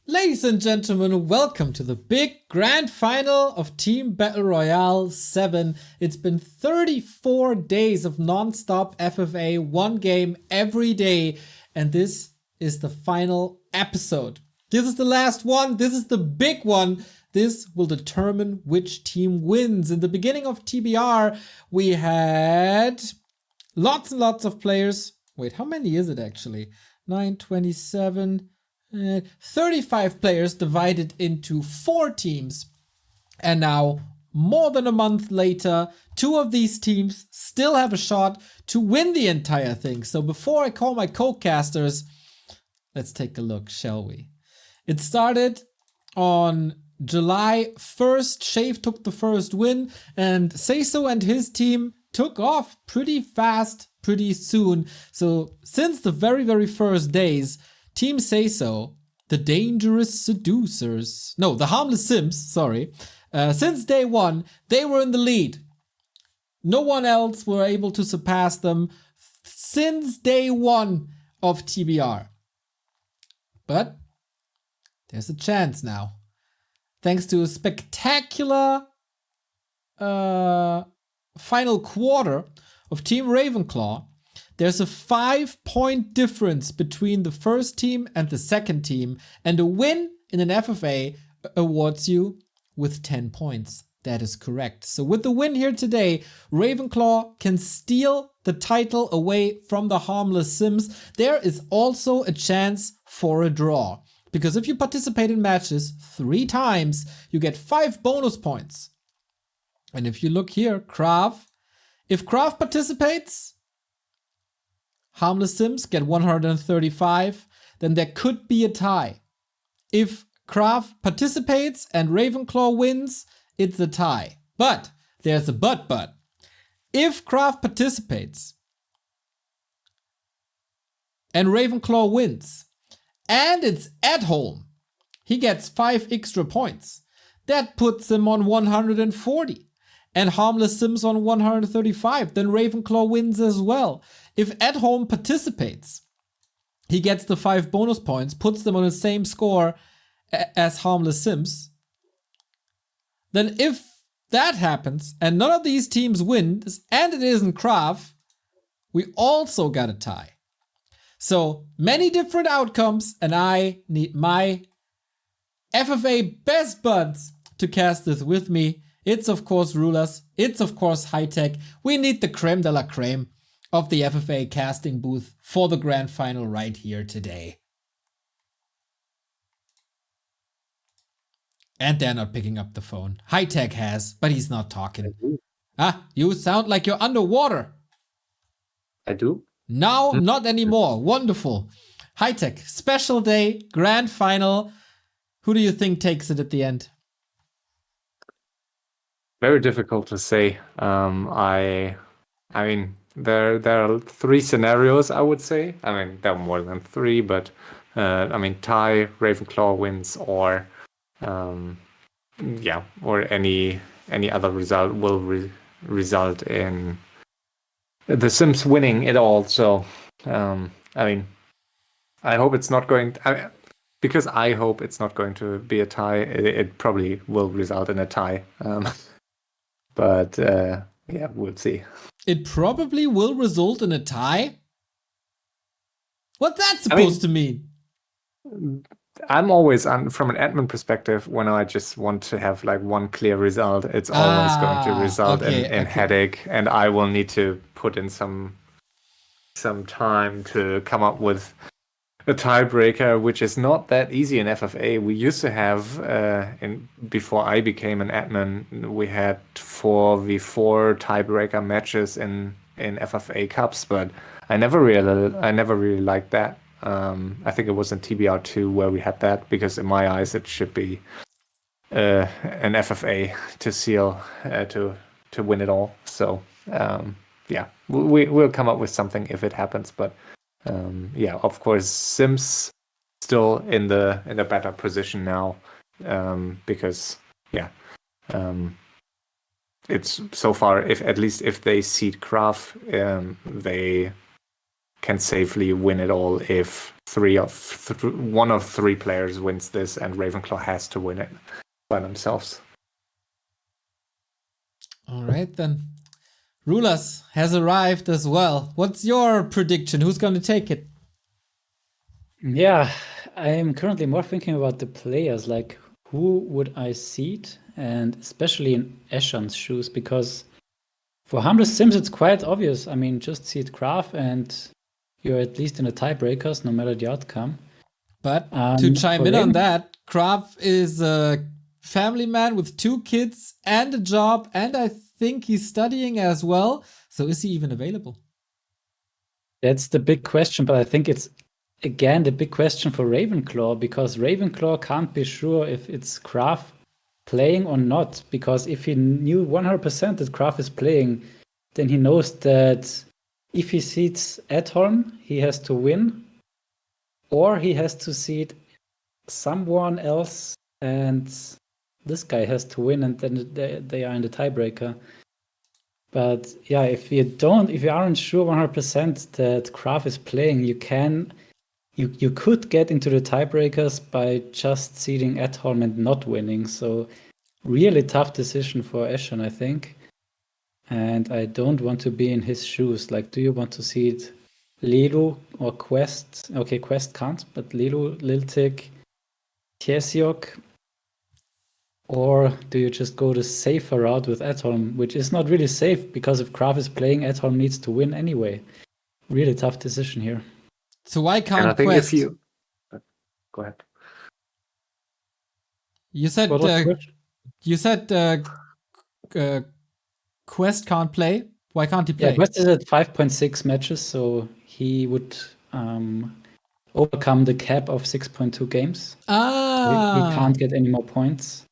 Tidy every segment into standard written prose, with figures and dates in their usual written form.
Ladies and gentlemen, welcome to the big grand final of Team Battle Royale 7. It's been 34 days of non-stop FFA, one game every day, and this is the final episode. This is the last one, this is the big one. This will determine which team wins. In the beginning of TBR, we had lots and lots of players. Wait, how many is it actually? 9, 27... 35 players divided into 4 teams. And now, more than a month later, 2 of these teams still have a shot to win the entire thing. So before I call my co-casters, let's take a look, shall we? It started on July 1st. Shave took the first win, and Seiso and his team took off pretty fast, pretty soon. So since the very first days, Team Seiso, the dangerous seducers, no, the harmless sims, sorry, since day one, they were in the lead. No one else were able to surpass them since day one of TBR. But there's a chance now. Thanks to a spectacular final quarter of Team Ravenclaw, there's a 5-point difference between the first team and the second team, and a win in an FFA awards you with 10 points. That is correct. So with the win here today, Ravenclaw can steal the title away from the harmless sims. There is also a chance for a draw, because if you participate in matches 3 times, you get 5 bonus points. And if you look here, if Krav participates, harmless sims get 135, then there could be a tie. If Krav participates and Ravenclaw wins, it's a tie. But there's a but. If Krav participates and Ravenclaw wins, and it's at home, he gets 5 extra points. That puts him on 140. And harmless sims on 135, then Ravenclaw wins as well. If at home participates, he gets the 5 bonus points, puts them on the same score as harmless sims. Then if that happens and none of these teams wins, and it isn't Krav, we also got a tie. So many different outcomes, and I need my FFA best buds to cast this with me. It's of course RulaZ, it's of course HighTac. We need the creme de la creme of the FFA casting booth for the grand final right here today. And they're not picking up the phone. HighTac has, but he's not talking. You sound like you're underwater. I do? Now, not anymore. Wonderful. HighTac, special day, grand final. Who do you think takes it at the end? Very difficult to say. I mean, there are 3 scenarios, I would say. I mean, there are more than 3, but I mean, tie, Ravenclaw wins, or or any other result will result in the Sims winning it all. So, I mean, I hope it's not going. Because I hope it's not going to be a tie. It probably will result in a tie. But we'll see. It probably will result in a tie? What's that supposed to mean? I'm always, from an admin perspective, when I just want to have like one clear result, it's always going to result in headache, and I will need to put in some time to come up with a tiebreaker, which is not that easy in FFA. We used to have, before I became an admin, we had 4v4 tiebreaker matches in FFA Cups, but I never really liked that. I think it was in TBR2 where we had that, because in my eyes it should be an FFA to seal, to win it all. So we'll come up with something if it happens, but of course, Sims still in the better position now, because it's so far, if they seed Krav, they can safely win it all if one of three players wins this, and Ravenclaw has to win it by themselves. All right, then. RulaZ has arrived as well. What's your prediction? Who's going to take it? Yeah, I am currently more thinking about the players, like who would I seed, and especially in Eshan's shoes, because for Harmless Sims it's quite obvious. I mean, just seed Graf and you're at least in the tiebreakers, no matter the outcome. But to chime in on that, Graf is a family man with 2 kids and a job, and I think he's studying as well. So is he even available? That's the big question, but I think it's again the big question for Ravenclaw, because Ravenclaw can't be sure if it's Graf playing or not, because if he knew 100% that Graf is playing, then he knows that if he seeds Edholm, he has to win, or he has to seed someone else and this guy has to win, and then they are in the tiebreaker. But yeah, if you aren't sure 100% that Graf is playing, you could get into the tiebreakers by just seeding Edholm and not winning. So really tough decision for Eshan, I think. And I don't want to be in his shoes. Like, do you want to seed Lilu or Quest? Okay, Quest can't, but Lilu, Liltic, Tiesiok, or do you just go the safer route with Edholm, which is not really safe, because if Graf is playing, Edholm needs to win anyway. Really tough decision here. So why can't and I think Quest? If you go ahead. You said Quest can't play. Why can't he play? Yeah, Quest is at 5.6 matches, so he would overcome the cap of 6.2 games. He can't get any more points.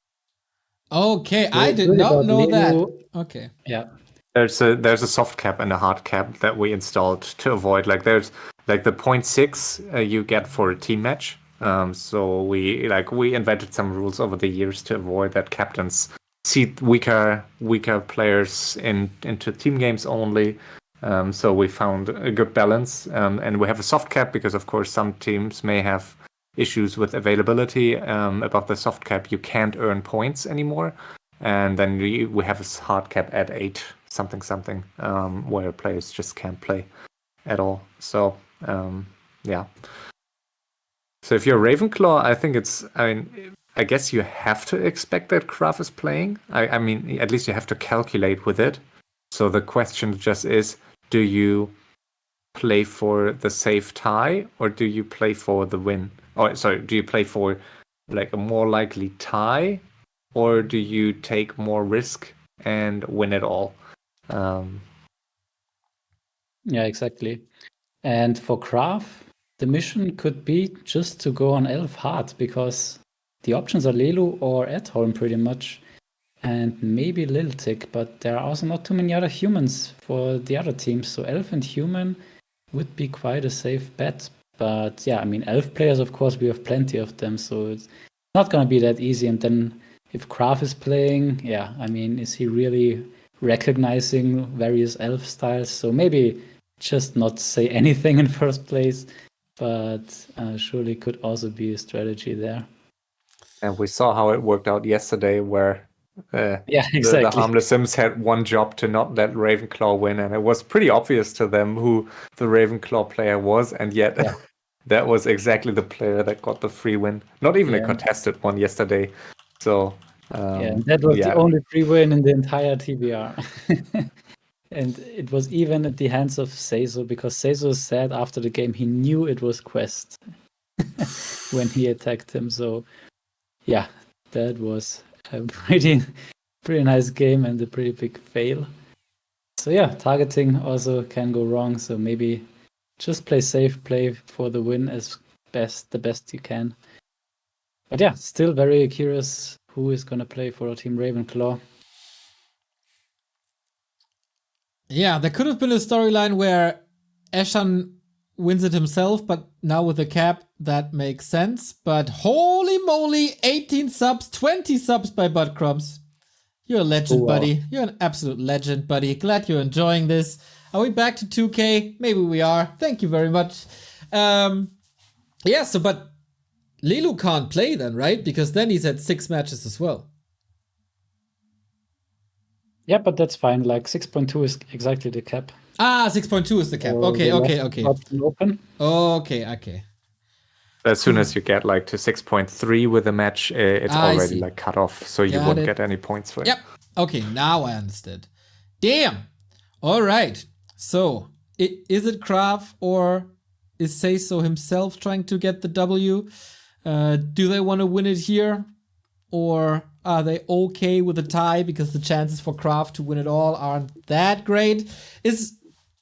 Okay, I did not know that. Okay. Yeah. There's a soft cap and a hard cap that we installed to avoid. Like there's like the 0.6 you get for a team match. So we invented some rules over the years to avoid that captains seed weaker players into team games only. So we found a good balance, and we have a soft cap because of course some teams may have issues with availability. Above the soft cap, you can't earn points anymore, and then we have a hard cap at 8 something, where players just can't play at all. So yeah. So if you're Ravenclaw, I think I guess you have to expect that Graf is playing. I mean, at least you have to calculate with it. So the question just is, do you play for the safe tie, or do you play for the win? Or sorry, do you play for like a more likely tie, or do you take more risk and win it all? Yeah, exactly. And for Graf, the mission could be just to go on Elf hard, because the options are Lelu or Edholm pretty much, and maybe Liltic, but there are also not too many other humans for the other teams. So Elf and human would be quite a safe bet. But yeah, I mean, Elf players, of course, we have plenty of them, so it's not going to be that easy. And then if Graf is playing, yeah, I mean, is he really recognizing various Elf styles? So maybe just not say anything in first place, but surely could also be a strategy there. And we saw how it worked out yesterday, where yeah, exactly. the Harmless Sims had one job to not let Ravenclaw win, and it was pretty obvious to them who the Ravenclaw player was, and yet that was exactly the player that got the free win. Not even a contested one yesterday. So that was the only free win in the entire TBR. And it was even at the hands of Seizo, because Seizo said after the game he knew it was Quest when he attacked him. So yeah, that was a pretty nice game and a pretty big fail. So yeah, targeting also can go wrong. So maybe just play safe, play for the win as the best you can. But yeah, still very curious who is going to play for Team Ravenclaw. Yeah, there could have been a storyline where Eshan wins it himself, but now with the cap, that makes sense. But holy moly, 18 subs, 20 subs by Buttcrumbs. You're a legend, buddy. You're an absolute legend, buddy. Glad you're enjoying this. Are we back to 2K? Maybe we are. Thank you very much. Yeah, so but Lilu can't play then, right? Because then he's at 6 matches as well. Yeah, but that's fine. Like 6.2 is exactly the cap. 6.2 is the cap. Okay. Open. Okay. As soon as you get like to 6.3 with a match, it's already like cut off, so you wouldn't get any points for it. Yep. Okay, now I understood. Damn. All right. So, is it Krav or is Seiso himself trying to get the W? Do they want to win it here? Or are they okay with a tie because the chances for Krav to win it all aren't that great? Is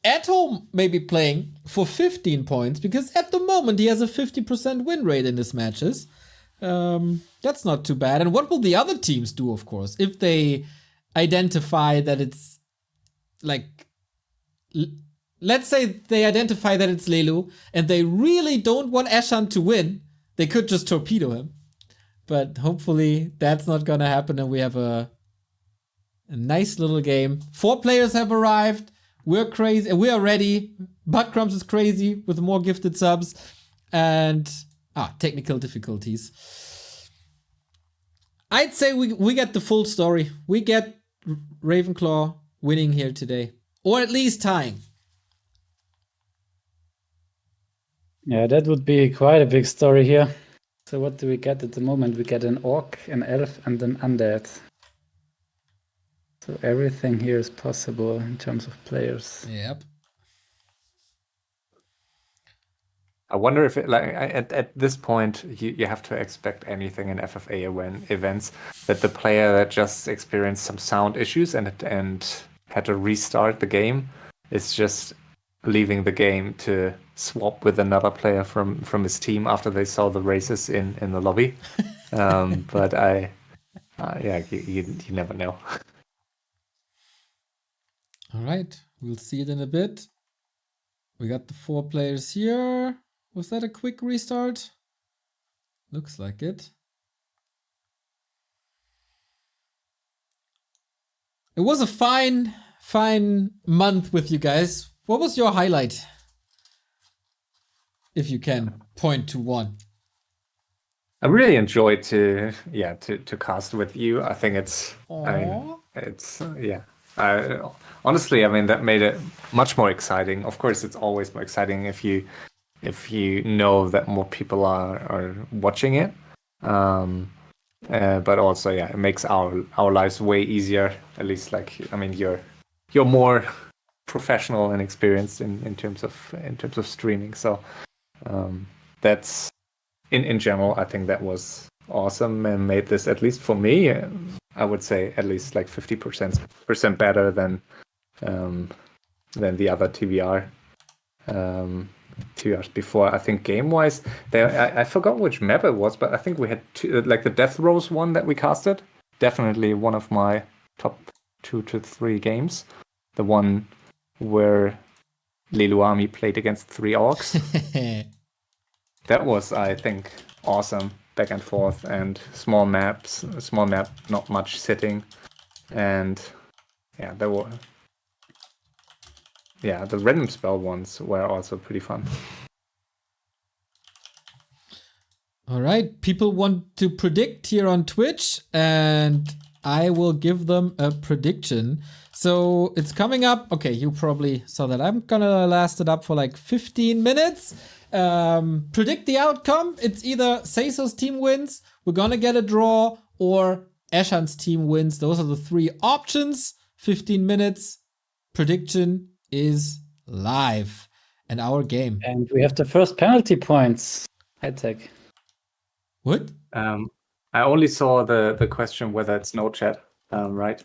Eto maybe playing for 15 points? Because at the moment he has a 50% win rate in his matches. That's not too bad. And what will the other teams do, of course, if they identify that it's like... Let's say they identify that it's Lelu and they really don't want Eshan to win. They could just torpedo him. But hopefully that's not gonna happen and we have a nice little game. 4 players have arrived. We're crazy and we are ready. Buttcrumbs is crazy with more gifted subs. And technical difficulties. I'd say we get the full story. We get Ravenclaw winning here today. Or at least tying. Yeah, that would be quite a big story here. So what do we get at the moment? We get an orc, an elf, and an undead. So everything here is possible in terms of players. Yep. I wonder if at this point you have to expect anything in FFA events, that the player that just experienced some sound issues and had to restart the game is just leaving the game to swap with another player from his team after they saw the races in the lobby. But you never know. All right, we'll see it in a bit. We got the 4 players here. Was that a quick restart? Looks like it. It was a fine month with you guys. What was your highlight? If you can point to one. I really enjoyed to cast with you. I think it's honestly, I mean, that made it much more exciting. Of course, it's always more exciting if you know that more people are watching it. But also, it makes our lives way easier. At least, like, I mean, you're more professional and experienced in terms of streaming. So that's in general, I think that was awesome and made this, at least for me, I would say at least like 50% better than the other TVRs before. I think game-wise, I forgot which map it was, but I think we had like the Death Rose one that we casted. Definitely one of my top 2 to 3 games. The one where Leluami played against 3 orcs. That was, I think, awesome. Back and forth and small map, not much sitting. And there were... the random spell ones were also pretty fun. All right, people want to predict here on Twitch, and I will give them a prediction. So it's coming up. Okay, you probably saw that. I'm gonna last it up for like 15 minutes. Predict the outcome. It's either Seiso's team wins, we're gonna get a draw, or Eshan's team wins. Those are the 3 options. 15 minutes. Prediction is live and our game. And we have the first penalty points. HighTac. What? I only saw the question whether it's no chat, right?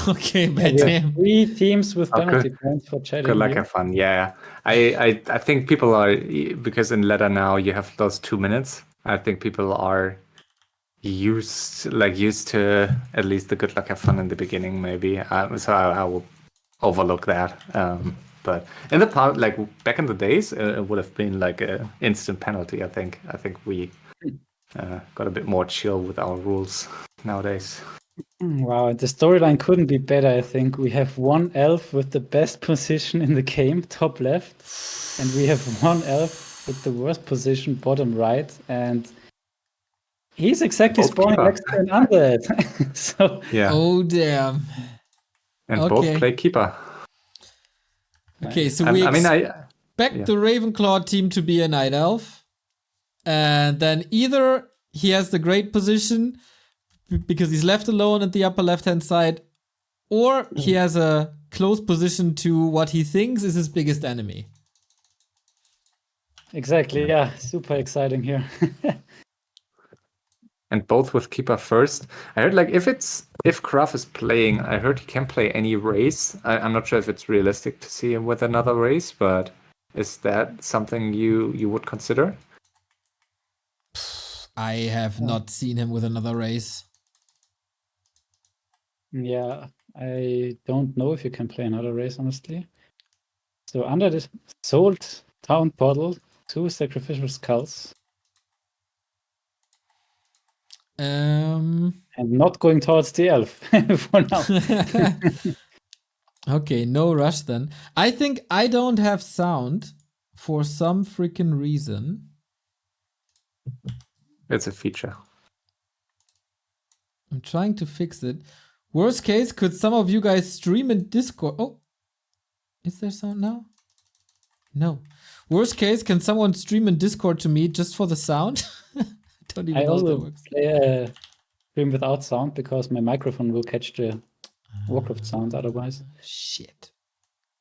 Okay, but damn. 3 teams with penalty points for chatting. Good luck and fun. Yeah. I think people are, because in ladder now you have those 2 minutes. I think people are used to at least the good luck have fun in the beginning, maybe. So I will overlook that. But in the past, like back in the days, it would have been like an instant penalty. I think we got a bit more chill with our rules nowadays. Wow, the storyline couldn't be better. I think we have 1 elf with the best position in the game, top left, and we have 1 elf with the worst position, bottom right, and he's exactly Both spawning keeper. next to an Undead. So Yeah. Oh, damn. And Okay. both play keeper. Okay, so I we mean, expect the Ravenclaw team to be a Night Elf. And then either he has the great position because he's left alone at the upper left-hand side, or he has a close position to what he thinks is his biggest enemy. exactly, yeah, super exciting here. and both with keeper first. I heard like if Kraft is playing, I heard he can play any race. I'm not sure if it's realistic to see him with another race, but is that something you would consider? I have not seen him with another race. Yeah, I don't know if you can play another race, honestly. So under this sold town portal, 2 sacrificial skulls. And not going towards the elf for now. Okay, no rush then. I think I don't have sound for some freaking reason. It's a feature. I'm trying to fix it. Worst case, could some of you guys stream in Discord? Oh, is there sound now? No. Worst case, can someone stream in Discord to me just for the sound? Don't even know if that works. Play a stream without sound because my microphone will catch the Warcraft sound otherwise. Shit.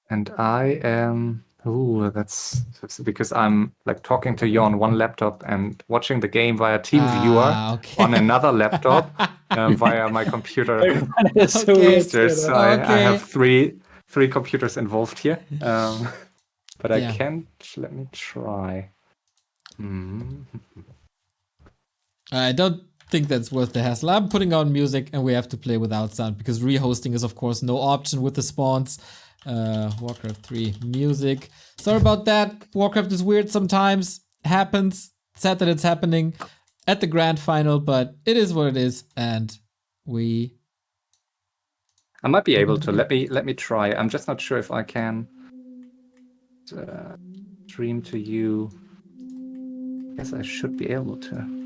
And I am. Ooh, that's because I'm like talking to you on one laptop and watching the game via TeamViewer on another laptop via my computer. So I have three computers involved here. But I can't. Let me try. I don't think that's worth the hassle. I'm putting on music and we have to play without sound because rehosting is of course no option with the spawns. Warcraft 3 music. Sorry about that. Warcraft is weird sometimes. Happens. Sad that it's happening at the grand final, but it is what it is, and I might be able to. Let me try. I'm just not sure if I can stream to you. I guess I should be able to.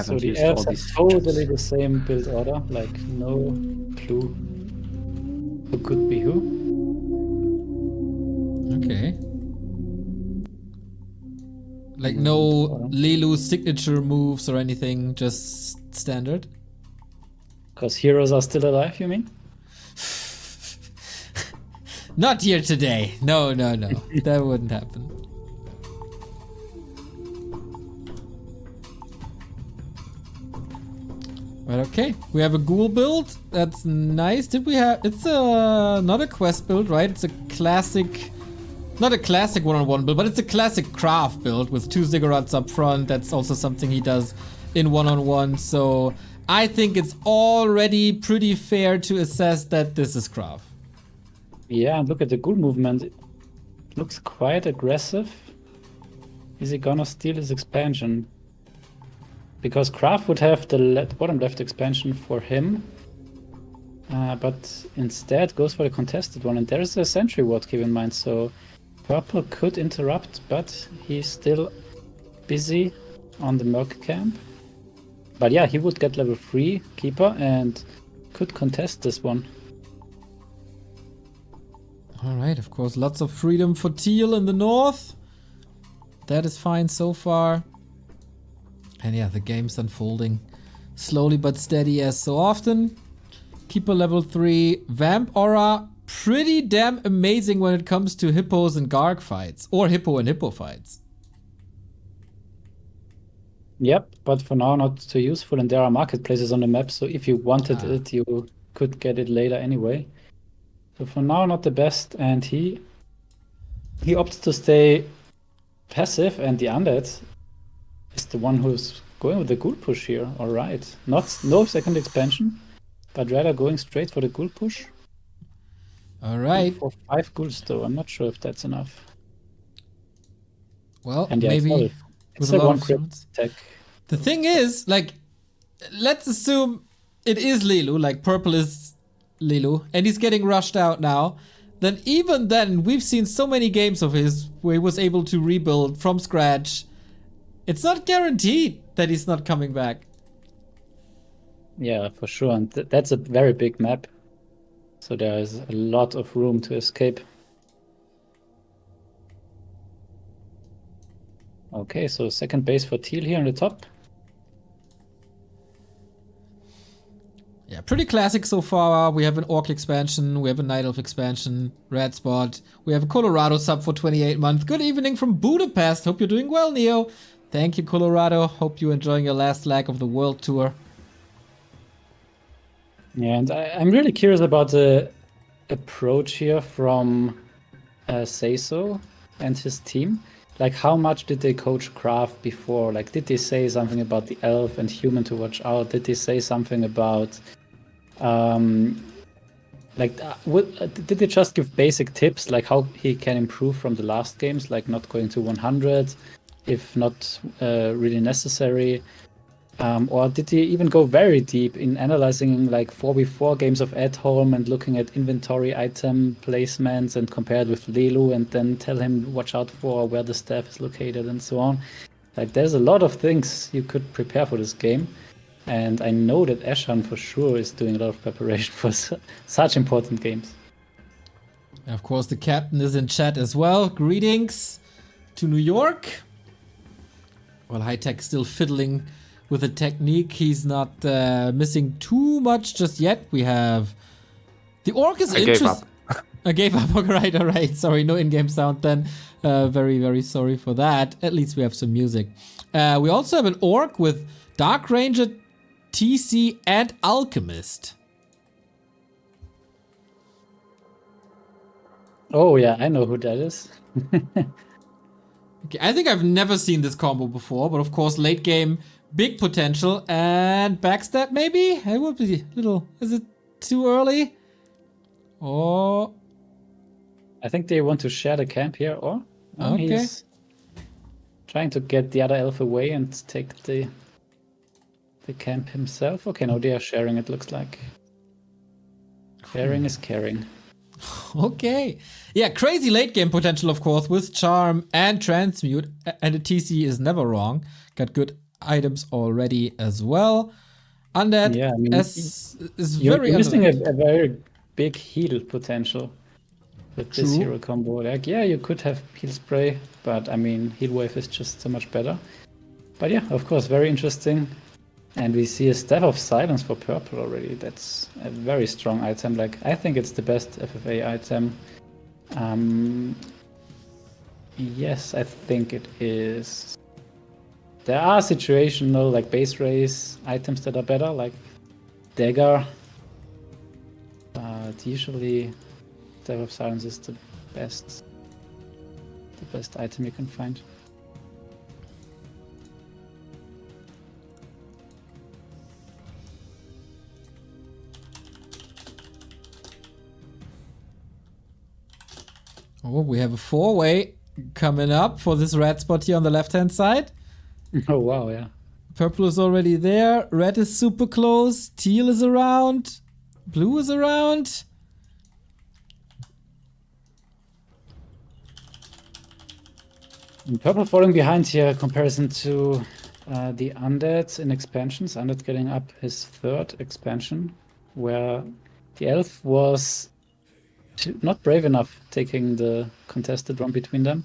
So the elves have totally the same build order, like no clue who could be who. Okay. Like no Lilu signature moves or anything, just standard? Because heroes are still alive, you mean? Not here today. No. That wouldn't happen. But okay, we have a ghoul build. That's nice. Did we have... It's not a quest build, right? It's a classic... Not a classic one-on-one build, but it's a classic craft build with 2 ziggurats up front. That's also something he does in one-on-one. So I think it's already pretty fair to assess that this is craft. Yeah, look at the ghoul movement. It looks quite aggressive. Is he gonna steal his expansion? Because Craft would have the bottom left expansion for him, but instead goes for the contested one. And there is a sentry ward, keep in mind, so purple could interrupt, but he's still busy on the Merc camp. But yeah, he would get level 3 keeper and could contest this one. Alright, of course, lots of freedom for Teal in the north. That is fine so far. And yeah, the game's unfolding slowly but steady as so often. Keeper level 3. Vamp aura, pretty damn amazing when it comes to hippos and Garg fights. Or hippo and hippo fights. Yep, but for now not too useful, and there are marketplaces on the map, so if you wanted it, you could get it later anyway. So for now, not the best, and he opts to stay passive, and the Undead is the one who's going with the ghoul push here. All right, no second expansion, but rather going straight for the ghoul push. All right. For 5 ghouls though, I'm not sure if that's enough. Well, and yeah, maybe it's a one crit attack. The thing is, like, let's assume it is Lilu, like purple is Lilu, and he's getting rushed out now. then even then, we've seen so many games of his where he was able to rebuild from scratch. It's not guaranteed that he's not coming back. Yeah, for sure. And that's a very big map. So there is a lot of room to escape. Okay, so second base for Teal here on the top. Yeah, pretty classic so far. We have an Orc expansion, we have a Night Elf expansion, Red Spot, we have a Colorado sub for 28 months. Good evening from Budapest. Hope you're doing well, Neo. Thank you, Colorado. Hope you're enjoying your last leg of the world tour. Yeah, and I'm really curious about the approach here from Seiso and his team. Like, how much did they coach Craft before? Like, did they say something about the elf and human to watch out? Did they say something about, did they just give basic tips, like how he can improve from the last games, like not going to 100, if not really necessary? Or did he even go very deep in analyzing like 4v4 games of at home and looking at inventory item placements and compare it with Lelu and then tell him watch out for where the staff is located and so on? Like, there's a lot of things you could prepare for this game. And I know that Eshan for sure is doing a lot of preparation for such important games. And of course, the captain is in chat as well. Greetings to New York. Well, HighTac still fiddling with the technique. He's not missing too much just yet. We have the Orc is interesting. I gave up. All right. Sorry, no in-game sound then. Very, very sorry for that. At least we have some music. We also have an Orc with Dark Ranger, TC, and Alchemist. Oh yeah, I know who that is. Okay, I think I've never seen this combo before, but of course, late game, big potential, and backstab maybe? It would be a little... Is it too early? Or... I think they want to share the camp here, or? No, Okay. He's trying to get the other elf away and take the camp himself. Okay, no, they are sharing, it looks like. Sharing is caring. Okay. Yeah, crazy late game potential, of course, with Charm and Transmute. And the TC is never wrong. Got good items already as well. Undead Yeah, I mean, is you're very missing a very big heal potential with this True. hero combo. Like, yeah, you could have heal spray, but I mean, heal wave is just so much better. But yeah, of course, very interesting. And we see a Staff of Silence for purple already. That's a very strong item. Like, I think it's the best FFA item. Yes, I think it is. There are situational, like base race items that are better, like Dagger. But usually, Staff of Silence is the best item you can find. Oh, we have a 4-way coming up for this red spot here on the left-hand side. Oh, wow, yeah. Purple is already there. Red is super close. Teal is around. Blue is around. And purple falling behind here in comparison to the Undead in expansions. Undead getting up his third expansion, where the elf was not brave enough taking the contested run between them.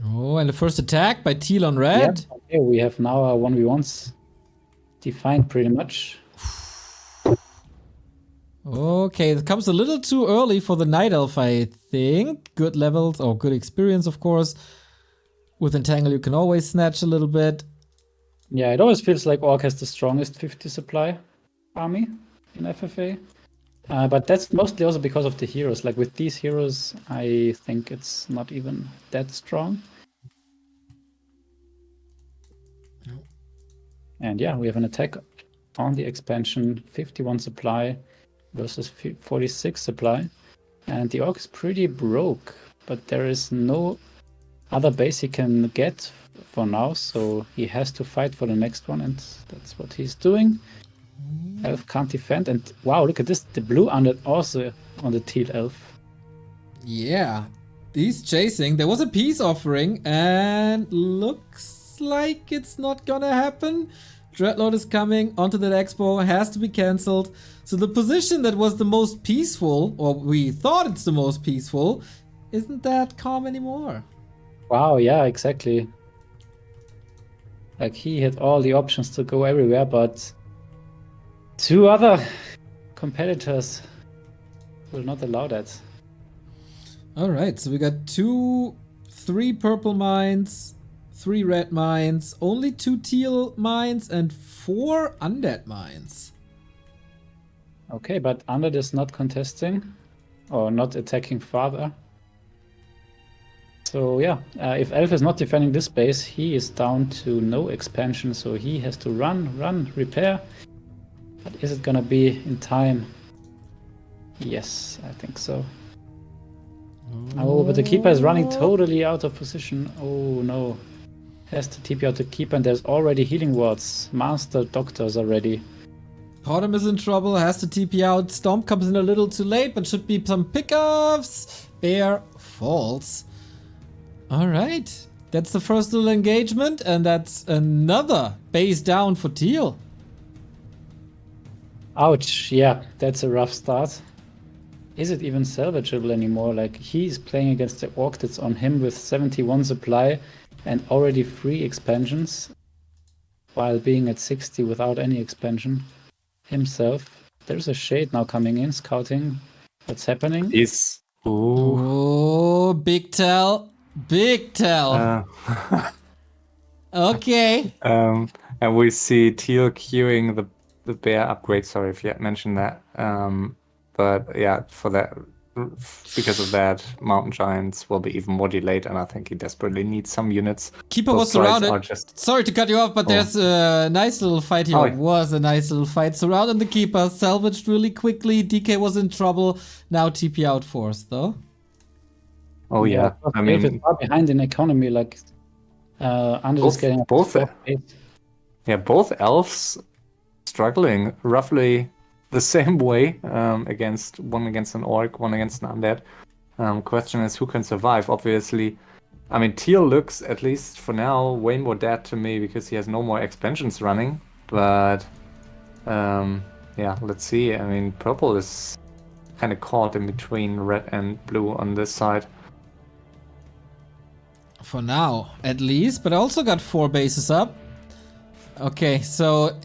Oh, and the first attack by Teal on red. Yep. Okay, we have now our 1v1s defined pretty much. Okay, it comes a little too early for the Night Elf, I think. Good levels, or good experience, of course. With Entangle, you can always snatch a little bit. Yeah, it always feels like Orc has the strongest 50 supply army in FFA. But that's mostly also because of the heroes. Like with these heroes, I think it's not even that strong. And yeah, we have an attack on the expansion, 51 supply versus 46 supply. And the Orc is pretty broke, but there is no other base he can get for now, so he has to fight for the next one, and that's what he's doing. Elf can't defend, and wow, look at this. The blue Undead also on the teal elf. Yeah, he's chasing. There was a peace offering, and looks like it's not gonna happen. Dreadlord is coming onto that expo, has to be cancelled. So the position that was the most peaceful, or we thought it's the most peaceful, isn't that calm anymore. Wow, yeah, exactly. Like he had all the options to go everywhere, but two other competitors will not allow that. Alright, so we got 3 purple mines, 3 red mines, only 2 teal mines, and 4 undead mines. Okay, but Undead is not contesting or not attacking farther. So yeah, if Elf is not defending this base, he is down to no expansion, so he has to run, repair. But is it gonna be in time? Yes, I think so. Oh, but the keeper is running totally out of position. Oh no. Has to TP out the keeper, and there's already healing wards. Master doctors are ready. Potem is in trouble, has to TP out. Stomp comes in a little too late, but should be some pickups. Bear falls. Alright, that's the first little engagement, and that's another base down for teal. Ouch, yeah, that's a rough start. Is it even salvageable anymore? Like, he's playing against the orc that's on him with 71 supply and already 3 expansions, while being at 60 without any expansion himself. There's a shade now coming in, scouting what's happening. Oh, big tell. Big tell. Okay. And we see teal queuing the bear upgrade. Sorry if you had mentioned that. But yeah, for that, because of that, Mountain Giants will be even more delayed, and I think he desperately needs some units. Keeper was surrounded. Sorry to cut you off, but there's a nice little fight here. It was a nice little fight. Surrounded the keeper, salvaged really quickly. DK was in trouble. Now TP out forced, though. Oh yeah, I mean, it's far behind in economy. Like, Undead is getting both elves struggling roughly the same way against an orc, one against an undead. Question is who can survive. Obviously, I mean teal looks, at least for now, way more dead to me because he has no more expansions running. But yeah, let's see. I mean purple is kind of caught in between red and blue on this side. For now, at least, but I also got 4 bases up. Okay, so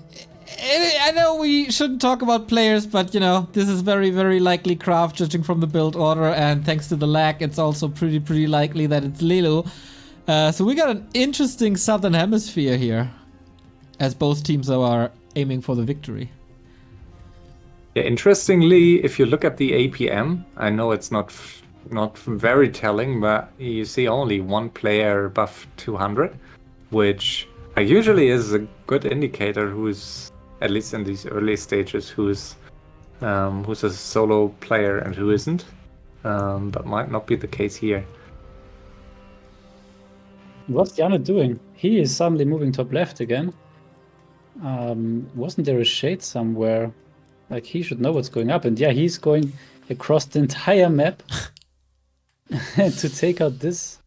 I know we shouldn't talk about players, but you know, this is very, very likely Craft, judging from the build order, and thanks to the lag, it's also pretty likely that it's Lilo. So we got an interesting Southern Hemisphere here, as both teams are aiming for the victory. Yeah, interestingly, if you look at the APM, I know it's not very telling, but you see only one player above 200, which usually is a good indicator who's, at least in these early stages, who's a solo player and who isn't. But might not be the case here. What's Jana doing? He is suddenly moving top left again. Wasn't there a shade somewhere? Like, he should know what's going up. And yeah, he's going across the entire map to take out this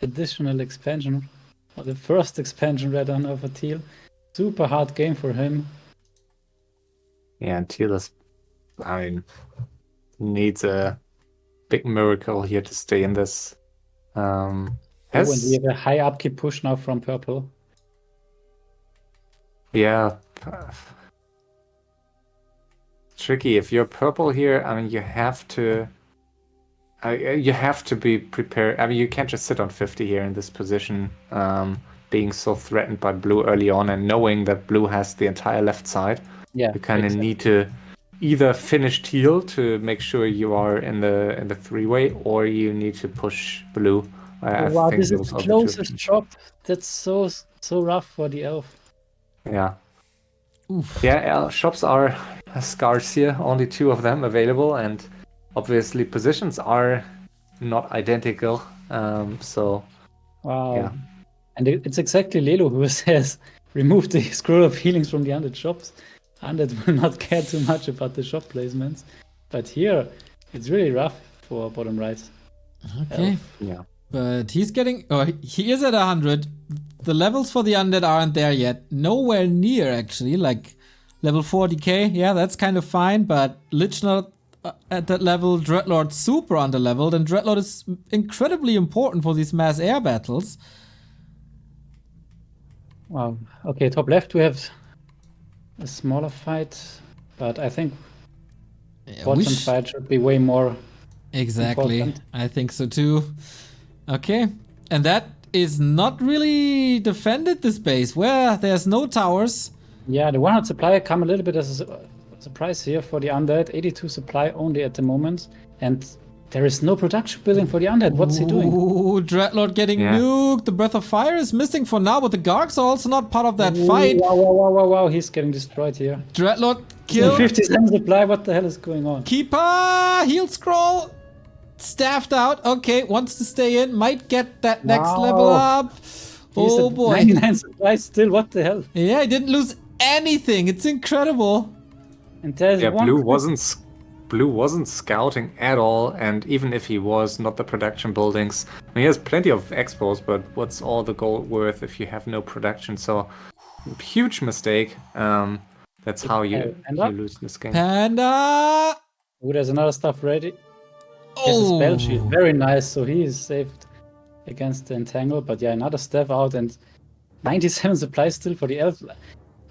additional expansion, or the first expansion rather than over teal. Super hard game for him. Yeah, and teal is, I mean, needs a big miracle here to stay in this. And we have a high upkeep push now from purple. Yeah. Tricky. If you're purple here, I mean, you have to be prepared. I mean, you can't just sit on 50 here in this position, being so threatened by blue early on and knowing that blue has the entire left side. Yeah, you kind of need to either finish teal to make sure you are in the 3-way, or you need to push blue. Wow, this is the closest drop. That's so rough for the elf. Yeah. Oof. Yeah, shops are scarce here. Only 2 of them available, and obviously positions are not identical. So. Wow. Yeah. And it's exactly Lelo who says remove the scroll of healings from the undead shops. Undead will not care too much about the shop placements. But here, it's really rough for bottom right. Okay. Yeah. But he's getting... Oh, he is at 100. The levels for the Undead aren't there yet. Nowhere near, actually. Like, level 40k, yeah, that's kind of fine. But Lich not at that level. Dreadlord super underleveled. And Dreadlord is incredibly important for these mass air battles. Wow. Okay, top left we have a smaller fight. But I think bottom fight should be way more Exactly. important. I think so too. Okay. And that is not really defended, this base, where there's no towers. Yeah, the 100 supply come a little bit as a surprise here for the Undead. 82 supply only at the moment. And there is no production building for the Undead. What's he doing? Ooh, Dreadlord getting nuked. The Breath of Fire is missing for now, but the Gargs are also not part of that fight. Wow. He's getting destroyed here. Dreadlord killed. 57 supply. What the hell is going on? Keeper! Heal scroll! Staffed out. Okay, wants to stay in. Might get that next level up. Oh boy. 99 supply still. What the hell? Yeah, he didn't lose anything. It's incredible. And there's Blue wasn't scouting at all, and even if he was, not the production buildings. I mean, he has plenty of expos, but what's all the gold worth if you have no production? So, huge mistake. That's how you lose this game. Panda! Oh, there's another stuff ready. There's a spell shield. Very nice. So he is saved against the entangle. But yeah, another step out and 97 supplies still for the elf.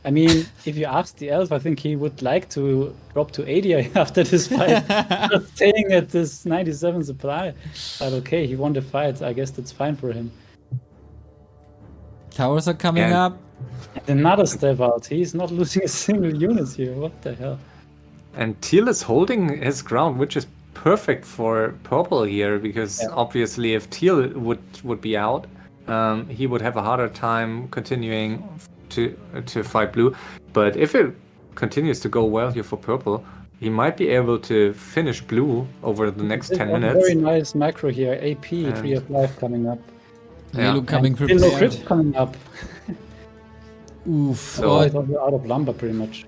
I mean, if you ask the elf, I think he would like to drop to 80 after this fight. Not staying at this 97 supply. But okay, he won the fight. I guess that's fine for him. Towers are coming up. And another step out. He's not losing a single unit here. What the hell? And Teal is holding his ground, which is perfect for purple here, because obviously if Teal would be out, he would have a harder time continuing to fight blue. But if it continues to go well here for purple, he might be able to finish blue over the next 10 minutes. Very nice macro here. AP, Tree of Life coming up. Yellow coming prepared. Still no crypt coming up. Oof. So it's out of lumber pretty much.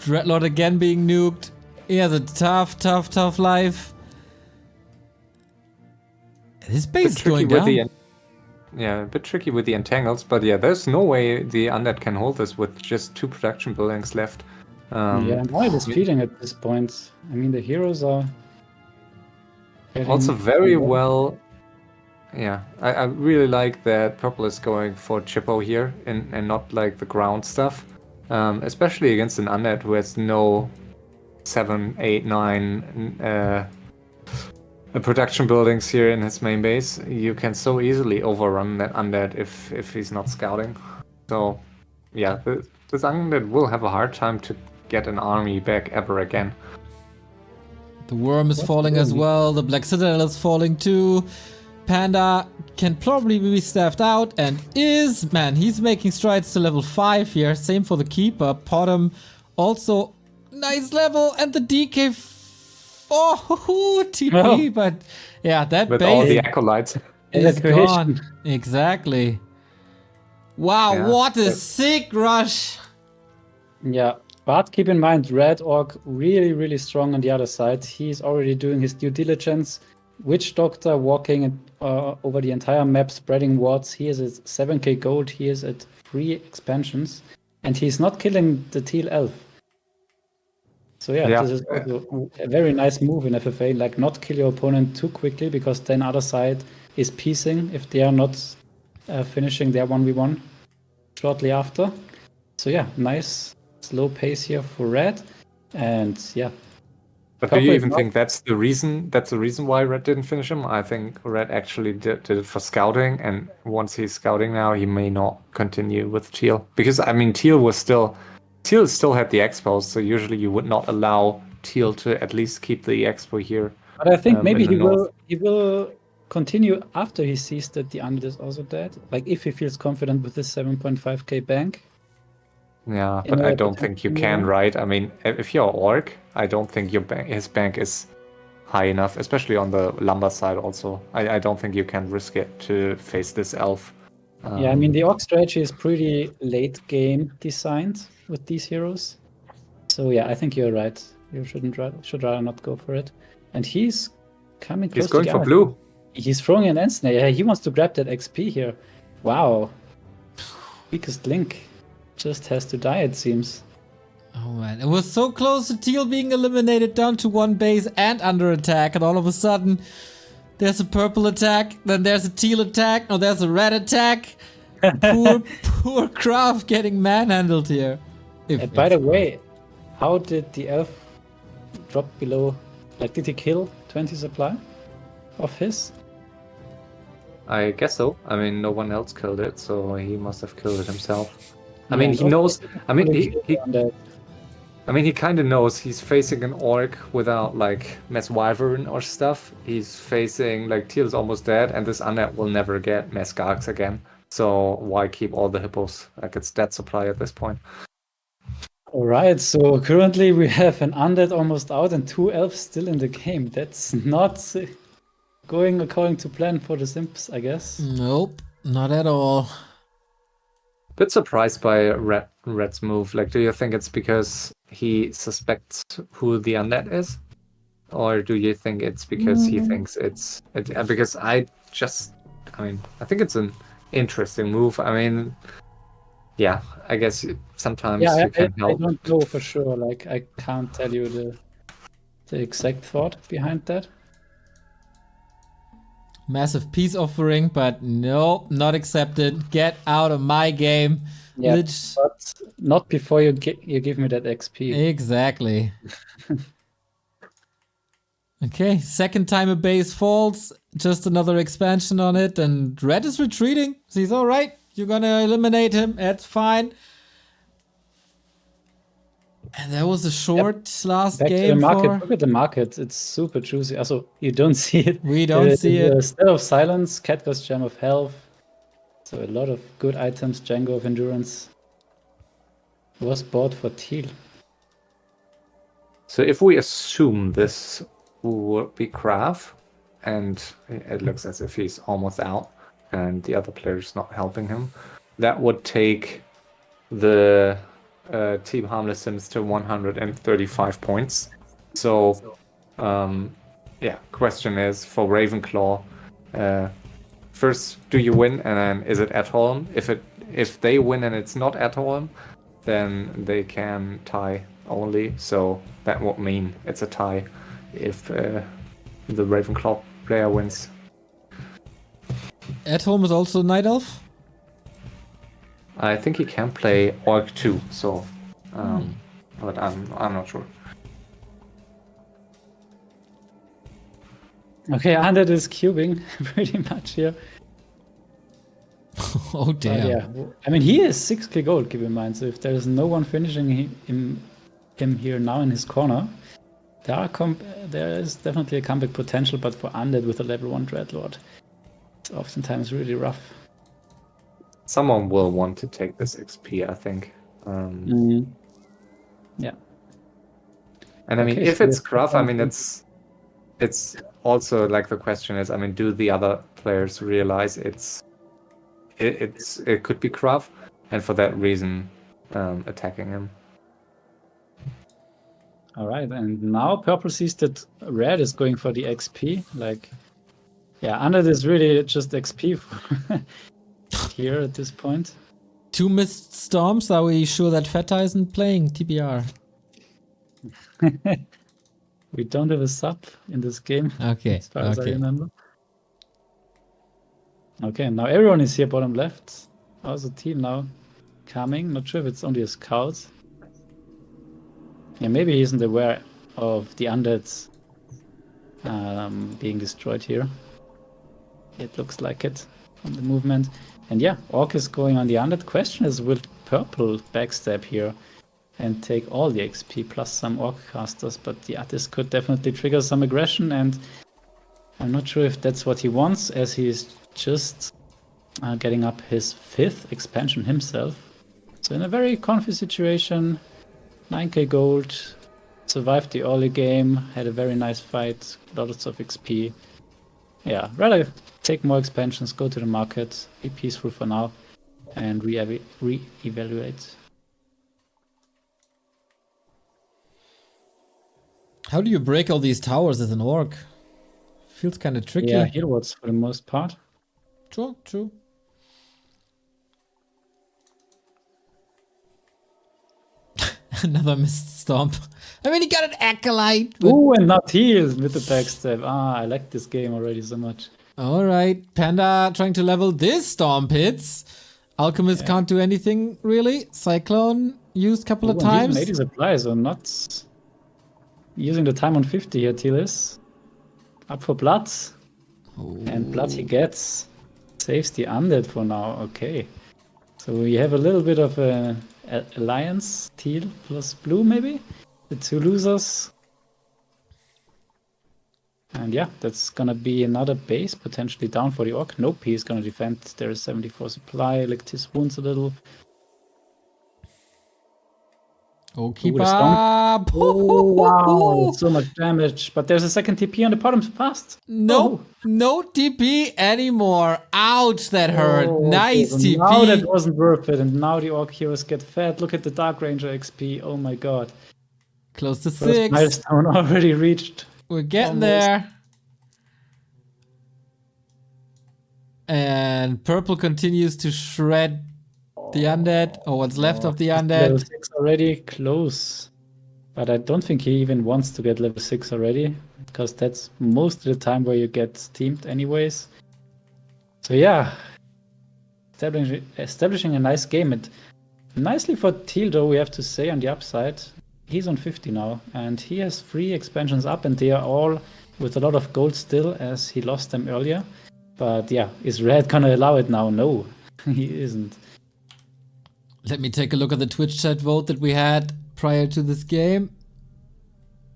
Dreadlord again being nuked. He has a tough life. This base is going down. A bit tricky with the entangles, but yeah, there's no way the Undead can hold this with just 2 production buildings left. Yeah, now it is feeding at this point. I mean, the heroes are also very well. Yeah, I really like that purple is going for Chippo here and not like the ground stuff. Especially against an Undead who has no 7, 8, 9 production buildings here in his main base. You can so easily overrun that Undead if he's not scouting. So, yeah, this Undead will have a hard time to get an army back ever again. The Worm is falling as well. The Black Citadel is falling too. Panda can probably be staffed out and he's making strides to level 5 here. Same for the Keeper. Potom also nice level, and the DK TP, but yeah, that with base all the acolytes is gone. Exactly. Wow, what a sick rush. Yeah, but keep in mind, Red Orc really strong on the other side. He's already doing his due diligence. Witch Doctor walking over the entire map, spreading wards. He is at 7k gold. He is at 3 expansions, and he's not killing the Teal Elf. So yeah, this is also a very nice move in FFA. Like, not kill your opponent too quickly, because then other side is piecing if they are not finishing their 1v1 shortly after. So yeah, nice slow pace here for Red, and yeah. But do you even think that's the reason? That's the reason why Red didn't finish him? I think Red actually did it for scouting, and once he's scouting now, he may not continue with Teal, because I mean Teal still had the expos, so usually you would not allow Teal to at least keep the expo here. But I think maybe he will continue after he sees that the Undead is also dead. Like, if he feels confident with this 7.5k bank. Yeah, but I don't think you can, right? I mean, if you're Orc, I don't think his bank is high enough, especially on the lumber side also. I don't think you can risk it to face this elf. Yeah, I mean, the Orc strategy is pretty late game designed with these heroes. So yeah, I think you're right. You should rather not go for it. And he's coming close. He's going for blue. He's throwing an end snare. Yeah, he wants to grab that XP here. Wow. Weakest link just has to die, it seems. Oh man, it was so close to Teal being eliminated down to 1 base and under attack, and all of a sudden there's a purple attack, then there's a teal attack, no, there's a red attack. Poor Kraft getting manhandled here. And by the way, how did the elf drop below? Like, did he kill 20 supply of his? I guess so. I mean, no one else killed it, so he must have killed it himself. I mean, he knows. I mean, he kind of knows he's facing an orc without like Mass Wyvern or stuff. He's facing like Teal's almost dead, and this Undead will never get Mass Gargs again. So why keep all the hippos? Like, it's dead supply at this point. All right, so currently we have an Undead almost out and 2 elves still in the game. That's not going according to plan for the Simps, I guess. Nope, not at all. Bit surprised by Red's move. Like, do you think it's because he suspects who the Undead is? Or do you think it's because he thinks it's... because I think it's an interesting move. I mean, yeah, I guess sometimes you can help. I don't know for sure. Like, I can't tell you the exact thought behind that. Massive peace offering, but nope, not accepted. Get out of my game. Yeah, but not before you give me that XP. Exactly. Okay, second time a base falls. Just another expansion on it, and Red is retreating. He's all right. You're gonna eliminate him. That's fine. And that was a short last Back game. To the market. Look at the market. It's super juicy. Also, you don't see it. We don't see it. Step of Silence, Catghost Gem of Health. So a lot of good items. Django of Endurance was bought for Teal. So if we assume this would be Krav, and it looks as if he's almost out, and the other player's not helping him, that would take the Team Harmless Sims to 135 points. So, question is for Ravenclaw, first, do you win, and then is it at home? If they win and it's not at home, then they can tie only. So that would mean it's a tie if the Ravenclaw player wins. At home is also Night Elf? I think he can play Orc too, so but I'm not sure. Okay, Undead is cubing pretty much here. Oh damn. Yeah, I mean, he is 6k gold, keep in mind, so if there's no one finishing him here now in his corner, there is definitely a comeback potential, but for Undead with a level 1 Dreadlord, it's oftentimes really rough. Someone will want to take this XP, I think. Yeah. And I mean, if it's Krav, I mean, it's also like the question is, I mean, do the other players realize it could be Krav, and for that reason, attacking him? All right, and now Purple sees that Red is going for the XP. Like, yeah, Undead is really just XP here at this point. 2 missed storms. Are we sure that Feta isn't playing TBR? We don't have a sub in this game. Okay. As far as I remember. Okay, now everyone is here bottom left. Also Teal now coming. Not sure if it's only a scout. Yeah, maybe he isn't aware of the Undeads being destroyed here. It looks like it from the movement. And yeah, Orc is going on the Undead. Question is, will Purple backstab here and take all the XP plus some Orc casters? But yeah, this could definitely trigger some aggression, and I'm not sure if that's what he wants, as he is just getting up his 5th expansion himself. So in a very confused situation, 9k gold, survived the early game, had a very nice fight, lots of XP. Yeah, rather take more expansions, go to the market, be peaceful for now, and re-evaluate. How do you break all these towers as an orc? Feels kind of tricky. Yeah, healwards for the most part. True. Another missed stomp. I mean, he got an acolyte. But... Ooh, and not heals with the backstab. I like this game already so much. All right, Panda trying to level this stomp hits. Alchemist can't do anything really. Cyclone used a couple of times. Made his supply, so not using the time on 50 here. Tilis up for blood, and blood he gets. Saves the undead for now. Okay, so we have a little bit of a alliance. Teal plus blue, maybe the two losers. And yeah, that's gonna be another base potentially down for the orc. Nope, he's gonna defend. There is 74 supply. Licked his wounds a little. Oh, keep up! Oh, wow, so much damage. But there's a second TP on the bottom. Fast. Nope, no TP anymore. Ouch, that hurt. Nice TP. Now that wasn't worth it. And now the orc heroes get fed. Look at the Dark Ranger XP. Oh my god. Close to First 6. milestone already reached. We're getting there. And purple continues to shred the undead, or what's left of the undead. Level 6 already, close. But I don't think he even wants to get level 6 already, because that's most of the time where you get teamed anyways. So yeah, establishing a nice game. And nicely for Teal though, we have to say on the upside, he's on 50 now, and he has 3 expansions up, and they are all with a lot of gold still, as he lost them earlier. But yeah, is Red gonna allow it now? No, he isn't. Let me take a look at the Twitch chat vote that we had prior to this game.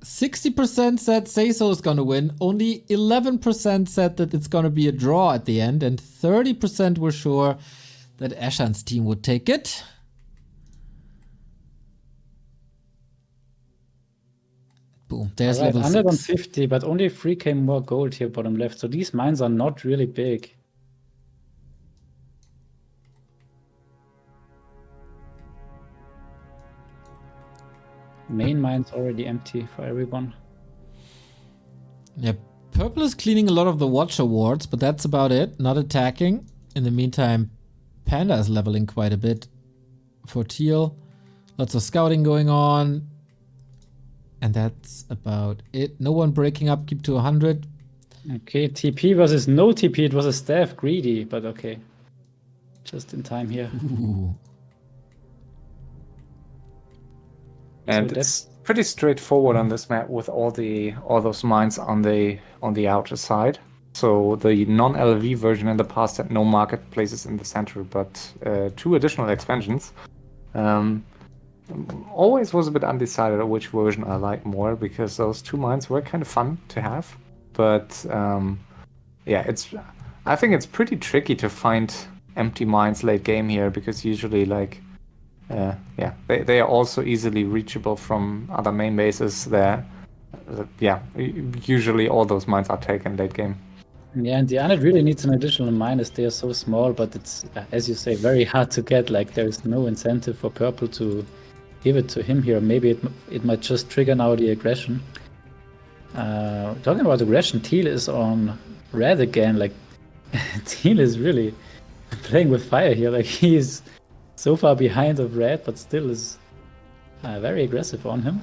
60% said Seiso is gonna win, only 11% said that it's gonna be a draw at the end, and 30% were sure that Ashan's team would take it. Boom, there's level 6. 150, but only 3k more gold here bottom left, so these mines are not really big. Main mine's already empty for everyone. Yeah, purple is cleaning a lot of the Watcher wards, but that's about it. Not attacking. In the meantime, Panda is leveling quite a bit for teal. Lots of scouting going on. And that's about it. No one breaking up, keep to 100. Okay, TP versus no TP. It was a staff, greedy, but okay. Just in time here. Ooh. And So it's pretty straightforward on this map with all those mines on the outer side. So the non-LV version in the past had no marketplaces in the center, but 2 additional expansions. Always was a bit undecided on which version I like more, because those 2 mines were kind of fun to have. But yeah, I think it's pretty tricky to find empty mines late game here, because usually like they are also easily reachable from other main bases there. Yeah, usually all those mines are taken late game. Yeah, and the Undead really needs an additional mine as they are so small, but it's, as you say, very hard to get. Like, there is no incentive for purple to give it to him here. Maybe it might just trigger now the aggression. Talking about aggression, Teal is on red again. Like, Teal is really playing with fire here. Like, he's so far behind of red, but still is very aggressive on him.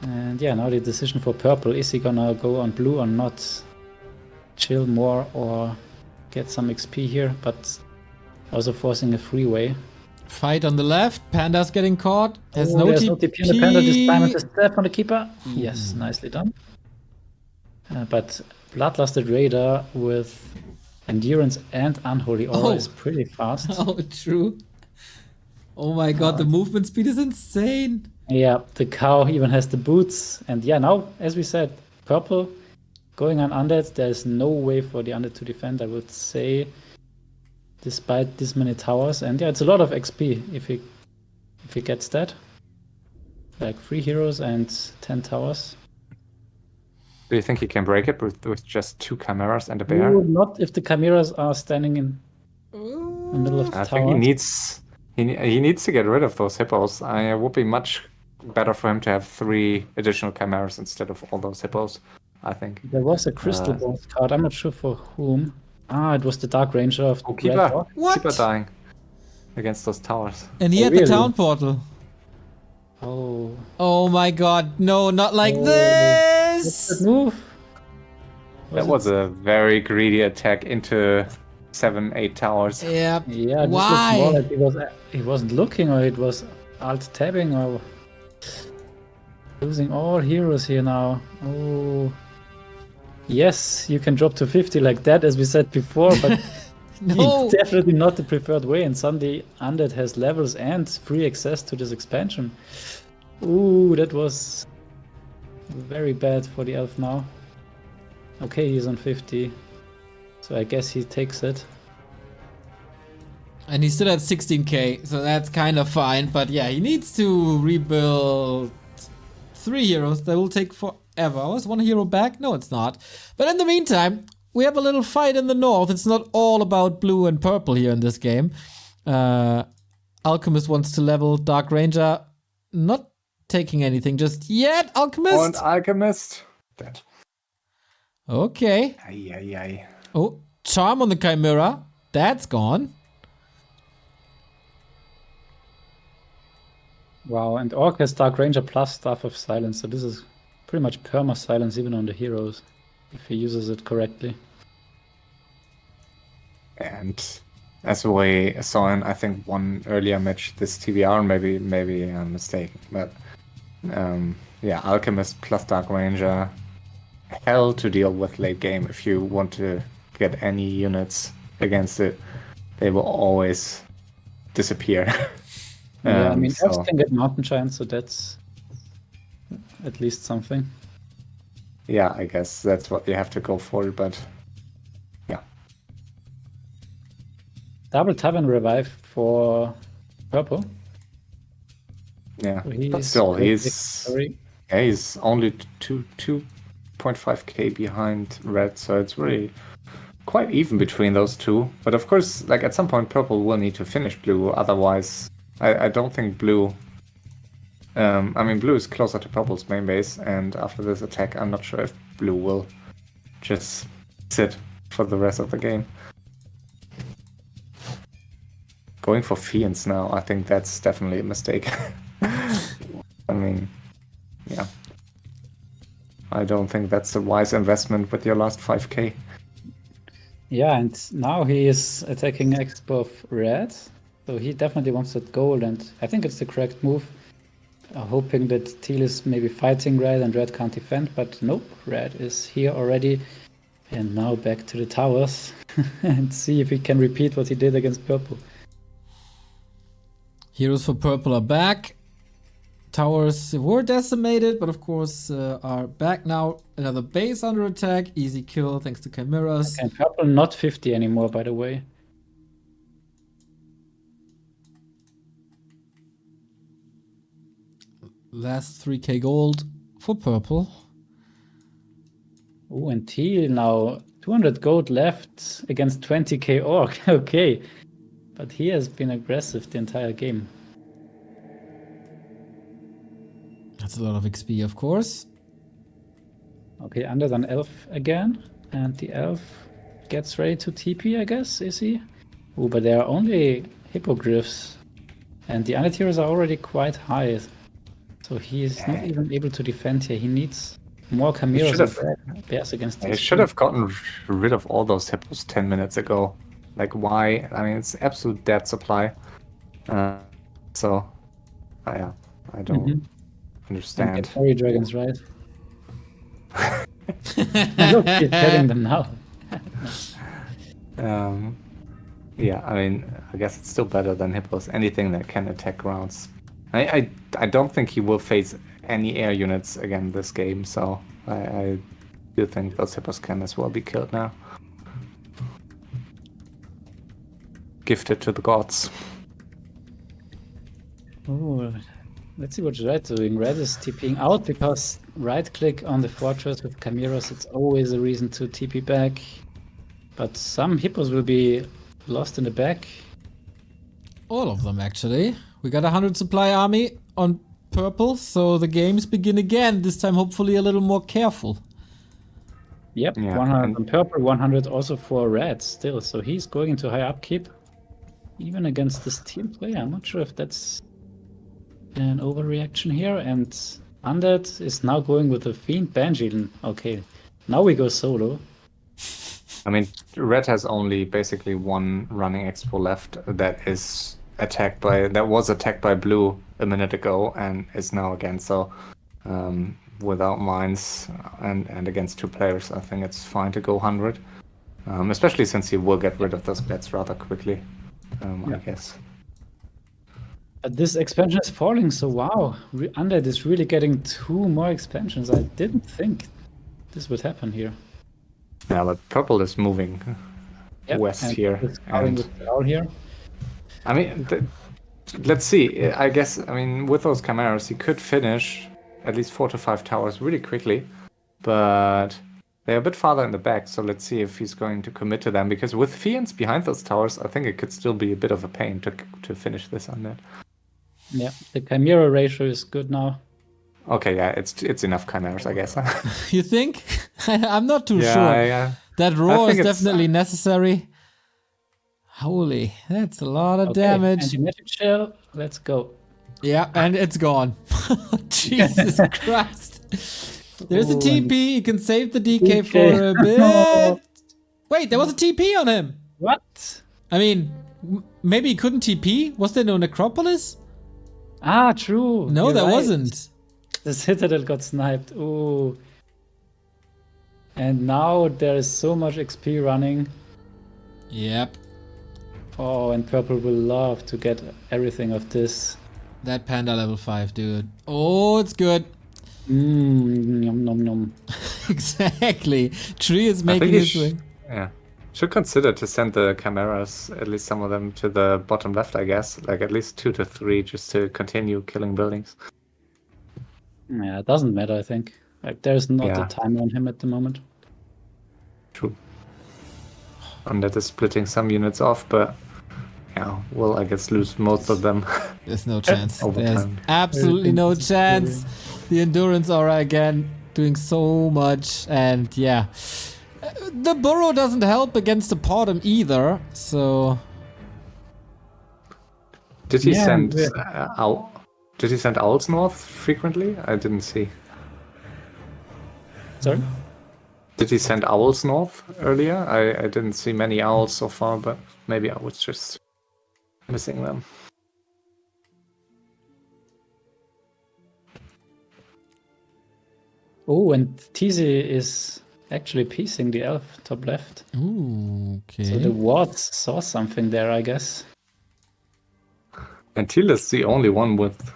And yeah, now the decision for purple. Is he gonna go on blue or not? Chill more or get some XP here, but also forcing a freeway. Fight on the left. Panda's getting caught. There's no there's TP. no TP on the Panda this time, and the step on the keeper. Yes, nicely done. But Bloodlusted Raider with Endurance and Unholy Aura is pretty fast. Oh, true. Oh my god, the movement speed is insane. Yeah, the cow even has the boots. And yeah, now, as we said, purple going on Undead. There's no way for the Undead to defend, I would say, despite this many towers. And yeah, it's a lot of XP if he gets that. Like 3 heroes and 10 towers. Do you think he can break it with just 2 chimeras and a bear? Ooh, not if the chimeras are standing in the middle of the tower. I think he needs to get rid of those hippos. It would be much better for him to have 3 additional chimeras instead of all those hippos, I think. There was a crystal balls card. I'm not sure for whom. Ah, it was the Dark Ranger of Oh, Red Keeper! Dog. What? Keeper dying against those towers. And he Oh, had the really? town portal. Oh. Oh my god, no, not like What's that this! move? That was a very greedy attack into 7, 8 towers. Yep. Yeah, this looked more Why? like he wasn't looking, or it was alt tabbing, or losing all heroes here now. Oh. Yes, you can drop to 50 like that, as we said before, but No! it's definitely not the preferred way. And suddenly Undead has levels and free access to this expansion. Ooh, that was very bad for the elf now. Okay, he's on 50, so I guess he takes it. And he's still at 16k, so that's kind of fine. But yeah, he needs to rebuild 3 heroes. That will take forever. Was 1 hero back? No, it's not. But in the meantime, we have a little fight in the north. It's not all about blue and purple here in this game. Alchemist wants to level Dark Ranger. Not taking anything just yet. Alchemist! And Alchemist. Dead. Okay. Ay, ay, ay. Oh, Charm on the Chimera. That's gone. Wow, and Orc has Dark Ranger plus Staff of Silence, so this is pretty much perma-silence even on the heroes, if he uses it correctly. And as we saw in, I think, one earlier match, this TBR, maybe I'm mistaken, but yeah, Alchemist plus Dark Ranger, hell to deal with late game. If you want to get any units against it, they will always disappear. Yeah, I mean, so, elves can get Mountain Giants, so that's at least something. yeah, I guess that's what you have to go for, but yeah. Double Tavern Revive for purple. Yeah, So but still, he's only 2.5k behind red, so it's really quite even between those two. But of course, like at some point, purple will need to finish blue. Otherwise, I don't think blue. I mean, blue is closer to purple's main base, and after this attack, I'm not sure if blue will just sit for the rest of the game. Going for Fiends now, I think that's definitely a mistake. I mean, yeah. I don't think that's a wise investment with your last 5k. Yeah, and now he is attacking Expo of red, so he definitely wants that gold, and I think it's the correct move. Hoping that teal is maybe fighting red and red can't defend, but nope, red is here already. And now back to the towers and see if he can repeat what he did against purple. Heroes for purple are back. Towers were decimated, but of course are back now. Another base under attack. Easy kill thanks to chimeras. And purple not 50 anymore, by the way. Last 3k gold for purple. Oh, and teal now 200 gold left against 20k orc. Okay, but he has been aggressive the entire game. That's a lot of XP, of course. Okay, under an elf again, and the elf gets ready to TP, I guess, is he? Oh, but there are only hippogriffs, and the undead heroes are already quite high, so he is not even able to defend here. He needs more chimeras and bears against He these. should have gotten rid of all those hippos 10 minutes ago. Like, why? I mean, it's absolute dead supply. So, yeah, I don't understand. And get fairy dragons, right? Look, he's getting them now. Yeah, I mean, I guess it's still better than hippos. Anything that can attack grounds. I don't think he will face any air units again this game, so I do think those hippos can as well be killed now. Gifted to the gods. Oh, let's see what Red is doing. Red is TPing out because right-click on the fortress with chimeras, it's always a reason to TP back. But some hippos will be lost in the back. All of them, actually. We got 100 supply army on purple, so the games begin again. This time, hopefully, a little more careful. Yep, Yeah, 100 on purple, 100 also for red still. So he's going into high upkeep, even against this team player. I'm not sure if that's an overreaction here. And Undead is now going with the Fiend Banshee. Okay, now we go solo. I mean, red has only basically one running expo left that was attacked by blue a minute ago and is now again. So without mines and against 2 players, I think it's fine to go 100, especially since he will get rid of those bets rather quickly, I guess. But this expansion is falling, so wow, Undead is really getting 2 more expansions. I didn't think this would happen here. Yeah, but purple is moving west here. And here. I mean, let's see. I guess, I mean, with those chimeras, he could finish at least 4 to 5 towers really quickly, but they're a bit farther in the back, so let's see if he's going to commit to them, because with Fiends behind those towers, I think it could still be a bit of a pain to finish this Undead. Yeah, the chimera ratio is good now. Okay, yeah, it's enough chimeras, I guess. You think? I'm not too sure. Yeah. That roar is definitely necessary. Holy, that's a lot of damage. Anti-magic shell, let's go. Yeah, and it's gone. Jesus Christ. There's a TP. You can save the DK for a bit. Wait, there was a TP on him. What? I mean, maybe he couldn't TP? Was there no necropolis? Ah, true. No, there wasn't. The Citadel got sniped. Ooh. And now there is so much XP running. Yep. Oh, and purple will love to get everything of this. That panda level 5, dude. Oh, it's good. Nom nom nom. Exactly. Tree is making his way. Yeah. Should consider to send the chimeras, at least some of them, to the bottom left, I guess. Like at least 2 to 3, just to continue killing buildings. Yeah, it doesn't matter, I think. Like, there's not a time on him at the moment. True. Undead is splitting some units off, but yeah, will I guess lose most of them. There's no chance. There's absolutely no chance. The endurance aura again doing so much, and yeah. The burrow doesn't help against the bottom either, so... Did he send Did he send owls north frequently? I didn't see. Sorry? Did he send owls north earlier? I didn't see many owls so far, but maybe I was just missing them. Oh, and TZ is actually piecing the elf top left. Ooh, okay. So the wards saw something there, I guess. And Teal is the only one with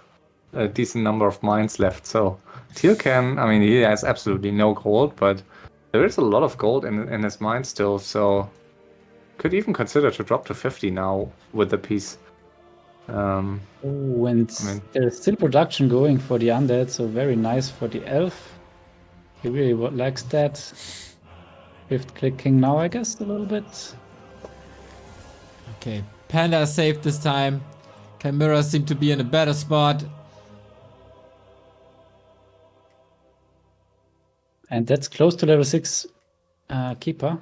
a decent number of mines left, so Teal can, I mean, he has absolutely no gold, but there is a lot of gold in his mine still, so could even consider to drop to 50 now with the piece. Oh, and there's still production going for the undead, so very nice for the elf. He really likes that. Rift clicking now, I guess, a little bit. Okay, Panda is safe this time. Chimera seem to be in a better spot. And that's close to level 6 Keeper.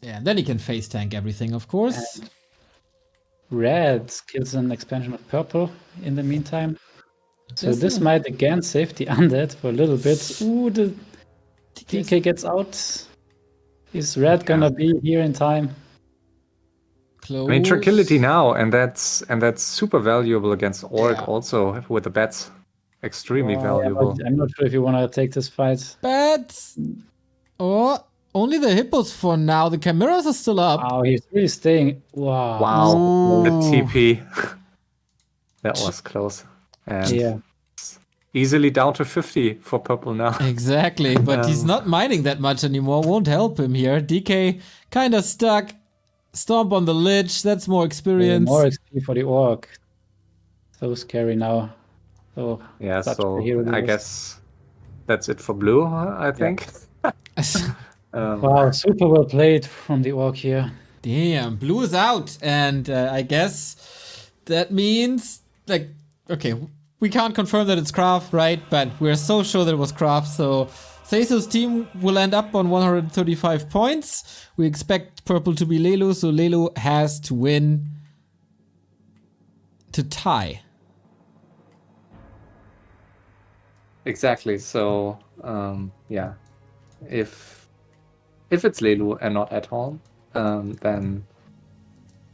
Yeah, and then he can face tank everything, of course. And red kills an expansion of purple in the meantime. So this might again save the undead for a little bit. Ooh, the DK gets out. Is red gonna be here in time? Close. I mean, tranquility now, and that's super valuable against Orc also with the bats. Extremely valuable. Yeah, I'm not sure if you want to take this fight. Bats! Oh, only the hippos for now. The chimeras are still up. Wow, he's really staying. Wow. Wow, the TP. That was close. And easily down to 50 for purple now. Exactly, but he's not mining that much anymore. Won't help him here. DK kind of stuck. Stomp on the Lich. That's more experience. More XP for the Orc. So scary now. So yeah, so I guess that's it for blue, I think. Wow, super well played from the Orc here. Damn, blue is out. And I guess that means, like, okay, we can't confirm that it's Kraft, right? But we're so sure that it was Kraft. So Seiso's team will end up on 135 points. We expect purple to be Lelu, so Lelu has to win to tie. Exactly. So, yeah, if it's Lelu and not at home, then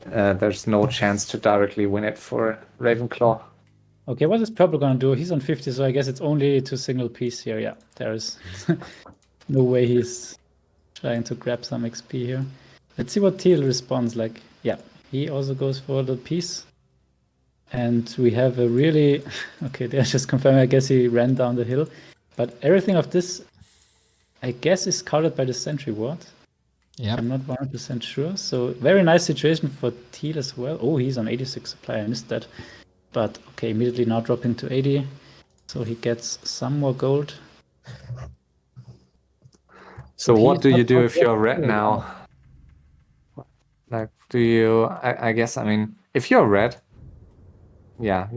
there's no chance to directly win it for Ravenclaw. Okay, what is purple gonna do? He's on 50, so I guess it's only to single piece here. Yeah, there is no way he's trying to grab some XP here. Let's see what teal responds like. Yeah, he also goes for the piece. And we have a really... Okay, they're just confirming. I guess he ran down the hill. But everything of this, I guess, is countered by the sentry ward. Yeah, I'm not 100% sure. So very nice situation for teal as well. Oh, he's on 86 supply. I missed that. But okay, immediately now dropping to 80. So he gets some more gold. So what do you do if you're red now? Like, do you... I guess, I mean, if you're red, yeah,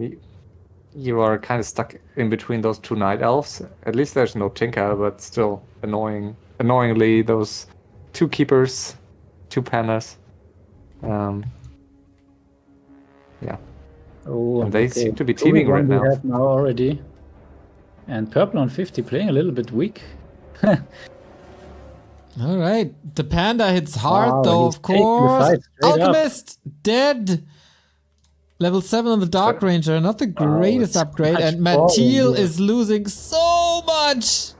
you are kind of stuck in between those two night elves. At least there's no Tinker, but still annoyingly, those two keepers, two panners. Yeah. Oh, and they seem to be teaming right now. We have now already. And purple on 50 playing a little bit weak. all right. The panda hits hard, Wow, though, he's of taking the course. fight straight up. Alchemist dead. Level 7 on the Dark Ranger. Not the greatest upgrade. much And falling Mathiel here. is losing so much.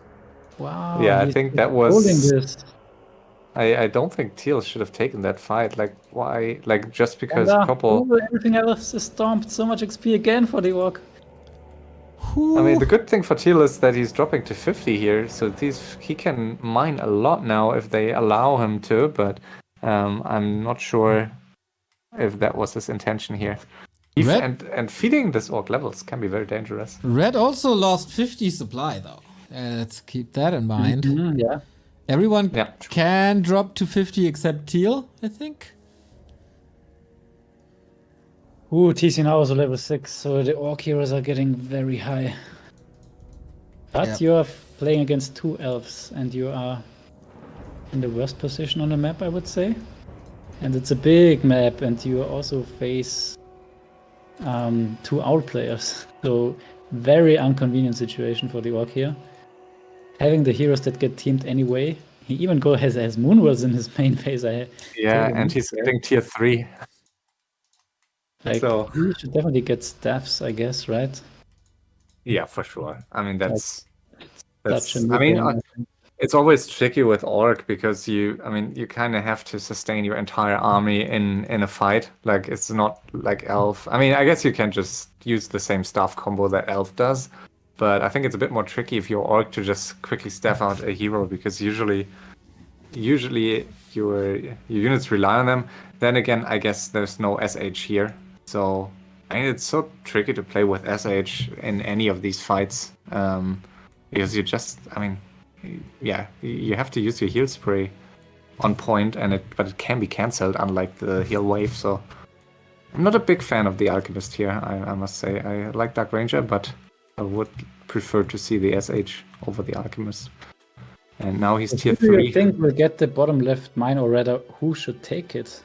Wow. Yeah, I he's think that holding was... this. I don't think Teal should have taken that fight. Like, why? Like, just because Panda. purple... Ooh, everything else is stomped. So much XP again for the orc. I mean, the good thing for Teal is that he's dropping to 50 here, so he can mine a lot now if they allow him to, but I'm not sure if that was his intention here. And feeding this orc levels can be very dangerous. Red also lost 50 supply, though. Let's keep that in mind. Yeah. Everyone can drop to 50 except Teal, I think. Ooh, TC now also level 6, so the orc heroes are getting very high. But you are playing against two elves, and you are in the worst position on the map, I would say. And it's a big map, and you also face two owl players. So very inconvenient situation for the orc here. Having the heroes that get teamed anyway. He even has Moonworlds in his main phase. And he's getting tier 3. Like, so he should definitely get staffs, I guess, right? Yeah, for sure. I mean, that's I mean, it's always tricky with orc because you kind of have to sustain your entire army in a fight. Like, it's not like elf. I mean, I guess you can just use the same staff combo that elf does, but I think it's a bit more tricky if you're orc to just quickly staff out a hero because usually your units rely on them. Then again, I guess there's no SH here, so I mean, it's so tricky to play with SH in any of these fights because you just, I mean, yeah, you have to use your heal spray on point, but it can be cancelled, unlike the heal wave. So I'm not a big fan of the Alchemist here, I must say. I like Dark Ranger, but I would prefer to see the SH over the Alchemist. And now he's tier 3. Who do you think will get the bottom left mine, or rather, who should take it?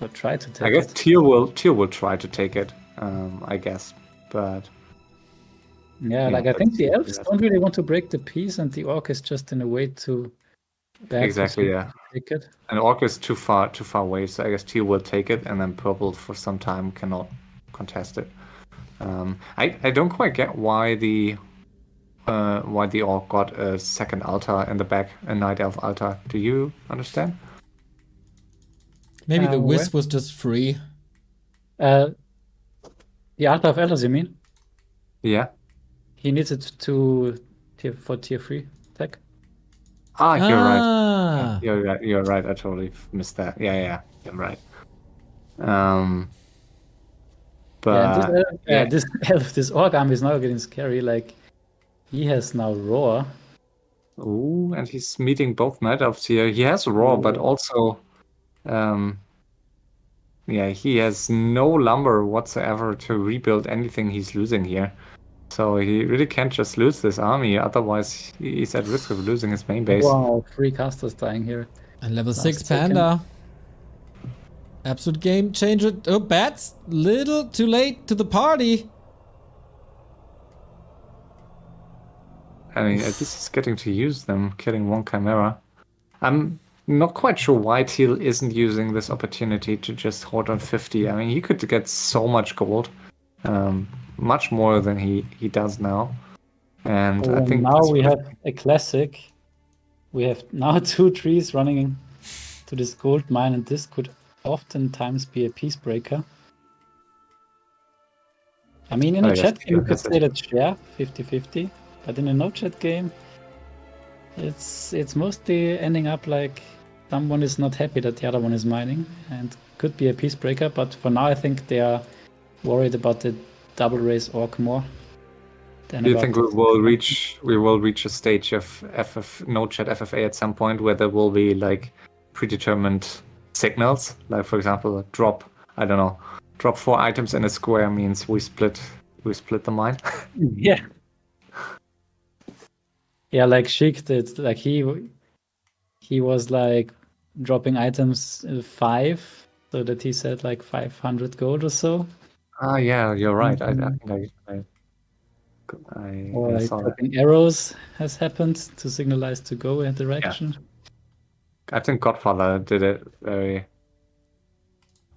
Or try to take it? I guess Teal will try to take it, I guess, but... Yeah, like I think the elves don't really want to break the peace, and the orc is just in a way to exactly, yeah. Take it. And orc is too far away, so I guess Teal will take it, and then purple for some time cannot contest it. I don't quite get why the orc got a second altar in the back, a night elf altar. Do you understand? Maybe the wisp was just free. The altar of elders, you mean? Yeah. He needs it for tier 3 tech. You're right. You're right. I totally missed that. Yeah, you're right. But this orc army is now getting scary. Like, he has now roar. Ooh, and he's meeting both night elves here. He has roar, but also, he has no lumber whatsoever to rebuild anything he's losing here. So he really can't just lose this army, otherwise he's at risk of losing his main base. Wow, 3 casters dying here. And level 6 second. Panda. Absolute game changer. Oh, bats. Little too late to the party. I mean, at least he's getting to use them, killing 1 Chimera. I'm not quite sure why Teal isn't using this opportunity to just hoard on 50. I mean, he could get so much gold. Much more than he does now. And I think now we have a classic. We have now 2 trees running to this gold mine, and this could oftentimes be a peace breaker. I mean, in a chat game, you could say that share 50-50, but in a no-chat game, it's mostly ending up like someone is not happy that the other one is mining, and could be a peace breaker. But for now, I think they are worried about the double race orc more. Do you think we will reach a stage of no-chat FFA at some point where there will be like predetermined signals, like for example, drop 4 items in a square means we split the mine? Yeah. Yeah, like Sheik did. Like he was like dropping items 5, so that he said like 500 gold or so. Ah, yeah, you're right. I or like saw dropping arrows has happened to signalize to go in a direction. Yeah. I think Godfather did it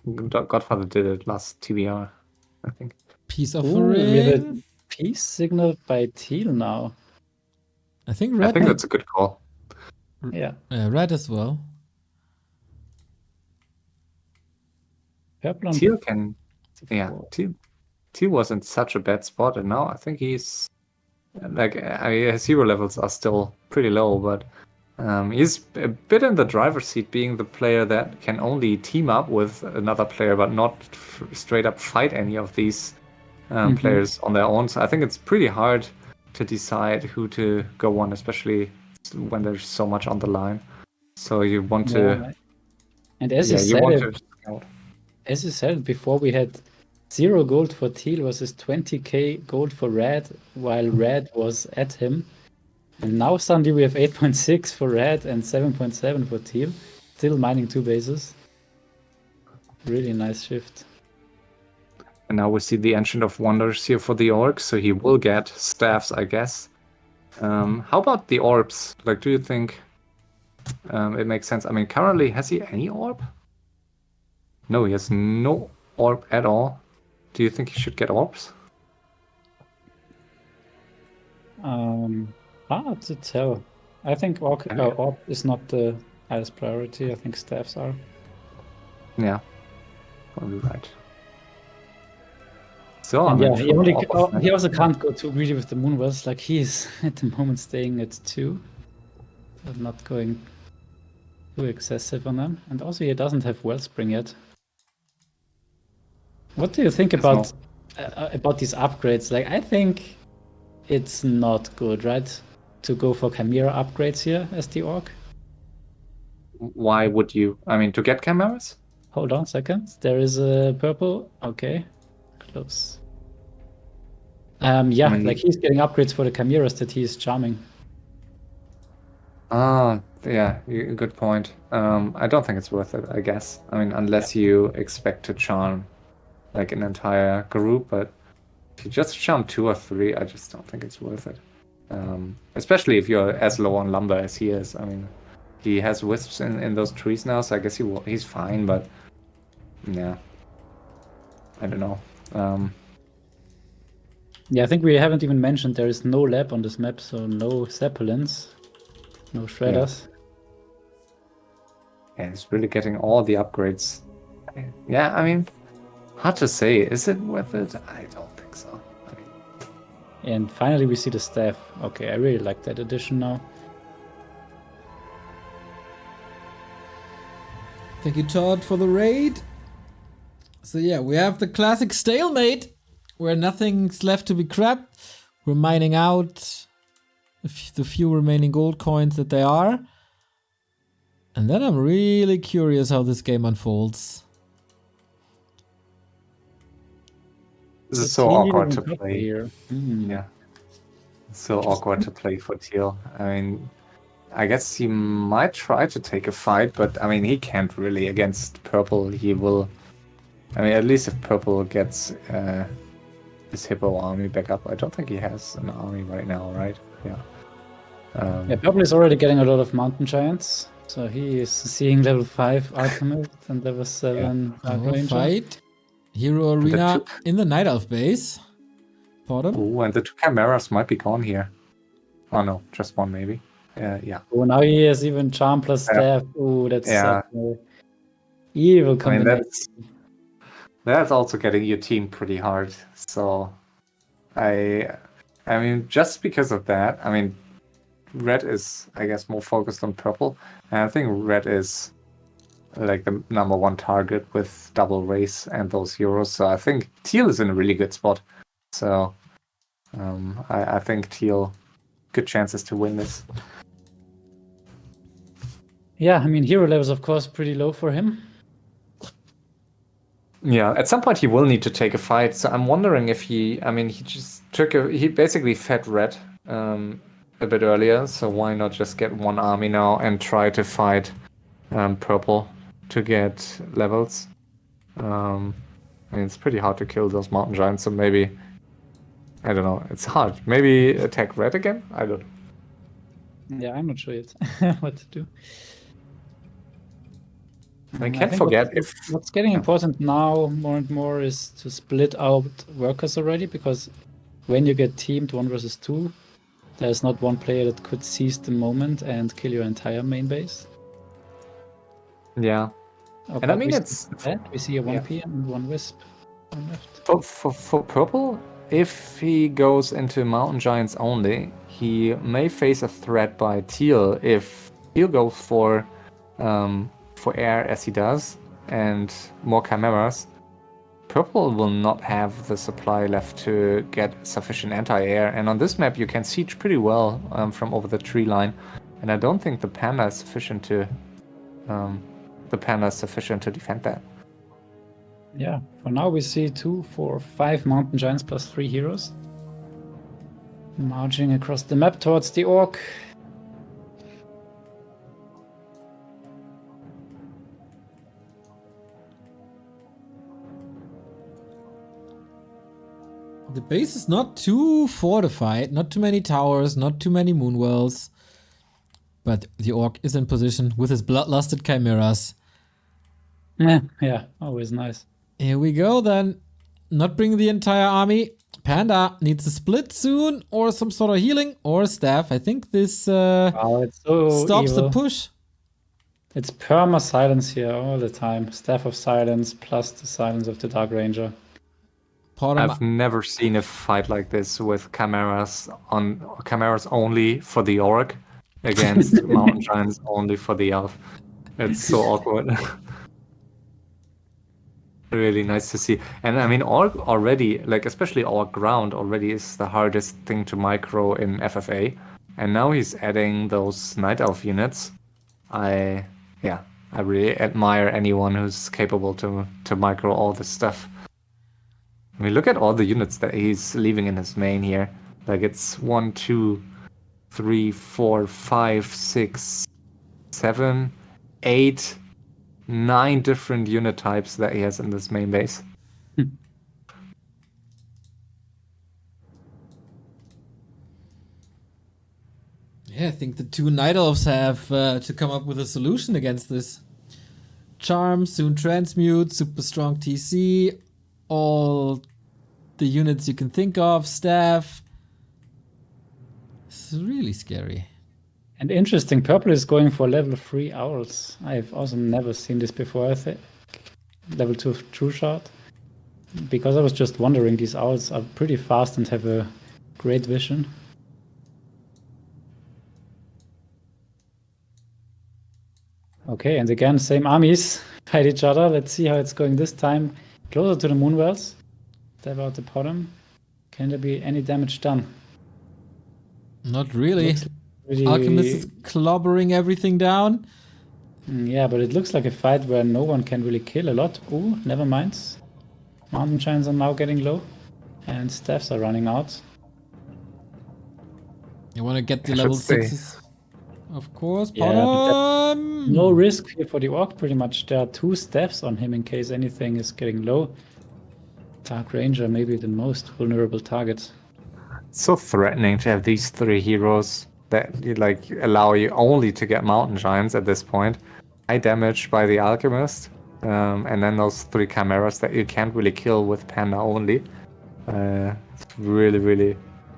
Godfather did it last TBR, I think. Peace We have offering. a peace signal by Teal now. I think red. I think that's a good call. Yeah. Red as well. Purple Teal can. Yeah, Teal was in such a bad spot, and now I think he's like his hero levels are still pretty low, but he's a bit in the driver's seat, being the player that can only team up with another player, but not straight up fight any of these players on their own. So I think it's pretty hard to decide who to go on, especially when there's so much on the line. So you want to, and as you said before, we had 0 gold for Teal versus 20k gold for Red, while Red was at him. And now suddenly we have 8.6 for Red and 7.7 for Teal. Still mining 2 bases. Really nice shift. And now we see the Ancient of Wonders here for the orcs, so he will get staffs, I guess. How about the orbs? Like, do you think it makes sense? I mean, currently, has he any orb? No, he has no orb at all. Do you think he should get orbs? Hard to tell. I think orb is not the highest priority. I think staffs are. Yeah, probably right. So and yeah, he also can't go too greedy with the Moonwells. Like he is at the moment staying at 2, but not going too excessive on them. And also he doesn't have Wellspring yet. What do you think about these upgrades? Like I think it's not good, right? To go for Chimera upgrades here as the orc. Why would you? I mean, to get chimeras? Hold on a second. There is a purple. Okay, close. Yeah, like he's getting upgrades for the chimeras that he is charming. Ah, yeah, good point. I don't think it's worth it, I guess. I mean, unless you expect to charm like an entire group, but if you just charm 2 or 3, I just don't think it's worth it. Especially if you're as low on lumber as he is. I mean, he has wisps in those trees now, so I guess he's fine, but yeah, I don't know. Yeah, I think we haven't even mentioned there is no lab on this map, so no Zeppelins, no shredders. Yeah, he's really getting all the upgrades. Yeah, I mean, hard to say. Is it worth it? I don't think so. And finally we see the staff. Okay, I really like that addition now. Thank you, Todd, for the raid. So yeah, we have the classic stalemate, where nothing's left to be grabbed. We're mining out the few remaining gold coins that there are. And then I'm really curious how this game unfolds. This is so awkward to Teal play. here. Yeah. So awkward to play for Teal. I mean, I guess he might try to take a fight, but I mean, he can't really. Against Purple, he will. I mean, at least if Purple gets his Hippo army back up. I don't think he has an army right now, right? Yeah. Yeah, Purple is already getting a lot of Mountain Giants. So he is seeing level 5 Alchemist and level 7 Dark Ranger. Fight. Hero Arena in the Night Elf base. Bottom. Oh, and the 2 Chimeras might be gone here. Oh no, just one maybe. Yeah. Oh, now he has even Charm plus Staff. Oh, that's such an evil combination. I mean, that's also getting your team pretty hard. So, I mean, just because of that, I mean, Red is, I guess, more focused on Purple, and I think Red is like the #1 target with double race and those heroes. So I think Teal is in a really good spot. So I think Teal, good chances to win this. Yeah, I mean, hero level is of course pretty low for him. Yeah, at some point he will need to take a fight. So I'm wondering if he just he basically fed Red a bit earlier. So why not just get one army now and try to fight Purple to get levels? I mean, it's pretty hard to kill those Mountain Giants. So maybe, I don't know. It's hard. Maybe attack Red again? I don't know. Yeah, I'm not sure yet what to do. I can't forget what's getting important now more and more is to split out workers already, because when you get teamed 1 versus 2, there's not one player that could seize the moment and kill your entire main base. Yeah. Oh, and I mean, we see a 1 PM and 1 Wisp on left. For Purple, if he goes into Mountain Giants only, he may face a threat by Teal if Teal goes for air as he does and more Chimeras. Purple will not have the supply left to get sufficient anti-air, and on this map you can siege pretty well from over the tree line, and I don't think the Panda is sufficient to defend that. Yeah, for now we see 2, 4, 5 Mountain Giants plus 3 heroes marching across the map towards the Orc. The base is not too fortified, not too many towers, not too many moonwells. But the Orc is in position with his bloodlusted Chimeras. Yeah, always nice. Here we go then. Not bringing the entire army. Panda needs a split soon, or some sort of healing, or staff. I think this it's so stops evil. the push. It's perma silence here all the time. Staff of Silence plus the silence of the Dark Ranger. I've never seen a fight like this with Chimeras only for the Orc against Mountain Giants only for the Elf. It's so awkward. Really nice to see. And I mean, Orc already, like especially Orc Ground already is the hardest thing to micro in FFA. And now he's adding those Night Elf units. I really admire anyone who's capable to micro all this stuff. I mean, look at all the units that he's leaving in his main here. Like it's 1, 2, 3, 4, 5, 6, 7, 8, 9 different unit types that he has in this main base. Yeah, I think the 2 Night Elves have to come up with a solution against this. Charm, soon Transmute, super strong TC, all the units you can think of, staff. This is really scary. And interesting, Purple is going for level 3 Owls. I've also never seen this before, I think. Level 2 True Shot. Because I was just wondering, these Owls are pretty fast and have a great vision. Okay, and again, same armies fight each other. Let's see how it's going this time. Closer to the Moonwells. Step out the bottom. Can there be any damage done? Not really. Alchemist is clobbering everything down. Yeah, but it looks like a fight where no one can really kill a lot. Ooh, never mind. Mountain Giants are now getting low. And staffs are running out. You want to get the level 6s? Of course. Yeah, no risk here for the Orc, pretty much. There are 2 staffs on him in case anything is getting low. Dark Ranger, maybe the most vulnerable target. It's so threatening to have these 3 heroes that like allow you only to get Mountain Giants at this point. High damage by the Alchemist. And then those 3 Chimeras that you can't really kill with Panda only. It's really, really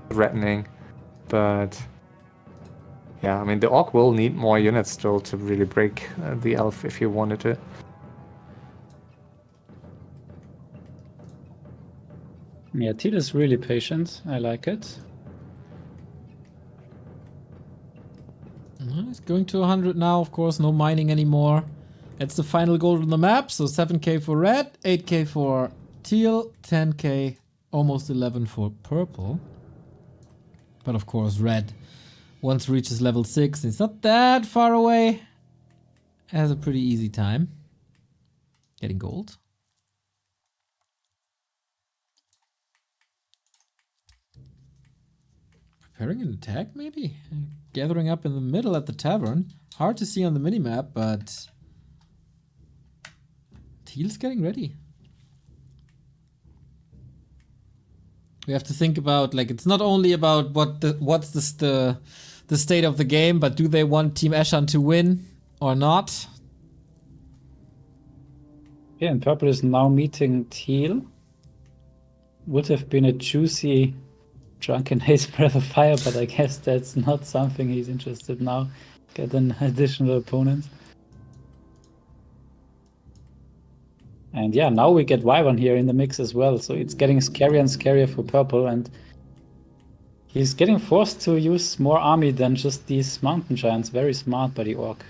threatening. But yeah, I mean, the Orc will need more units still to really break the Elf if you wanted to. Yeah, Teal is really patient. I like it. It's going to 100 now, of course, no mining anymore. It's the final gold on the map, so 7k for red, 8k for teal, 10k, almost 11 for purple. But of course, red, once reaches level 6, it's not that far away. Has a pretty easy time getting gold. Preparing an attack, maybe? Gathering up in the middle at the tavern. Hard to see on the minimap, but Teal's getting ready. We have to think about, like, it's not only about what's the state of the game, but do they want Team Eshan to win or not? Yeah, and purple is now meeting Teal. Would have been a juicy Drunken Haze Breath of Fire, but I guess that's not something he's interested now. Get an additional opponent. And yeah, now we get Wyvern here in the mix as well, so it's getting scarier and scarier for purple, and he's getting forced to use more army than just these Mountain Giants. Very smart by the Orc.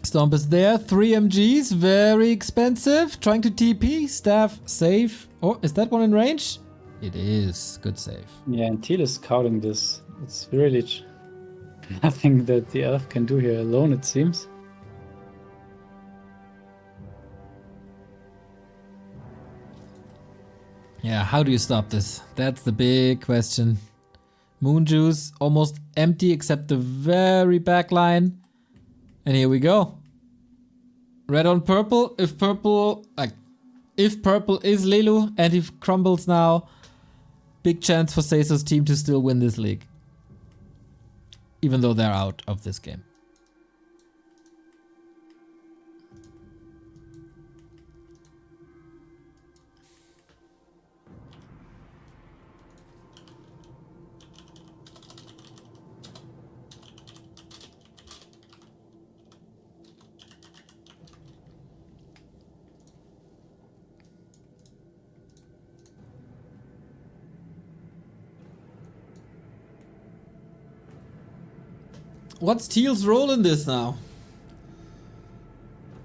Stomp is there, 3 MGs, very expensive. Trying to TP, staff, save. Oh, is that one in range? It is, good save. Yeah, and Teal is scouting this. It's really nothing that the elf can do here alone, it seems. Yeah, how do you stop this? That's the big question. Moon Juice almost empty except the very back line. And here we go. Red on purple. If purple is Lelu and he crumbles now, big chance for Seiso's team to still win this league. Even though they're out of this game. What's Teal's role in this now?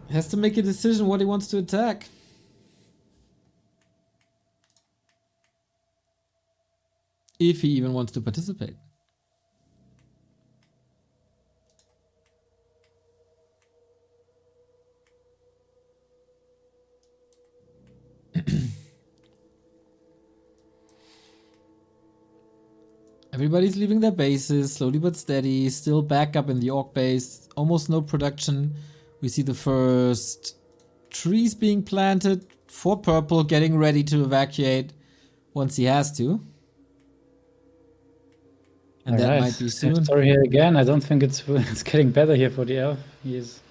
He has to make a decision what he wants to attack. If he even wants to participate. Everybody's leaving their bases, slowly but steady, still back up in the Orc base, almost no production. We see the first trees being planted for purple, getting ready to evacuate once he has to. And that might be soon. Story here again. I don't think it's getting better here for the elf. He's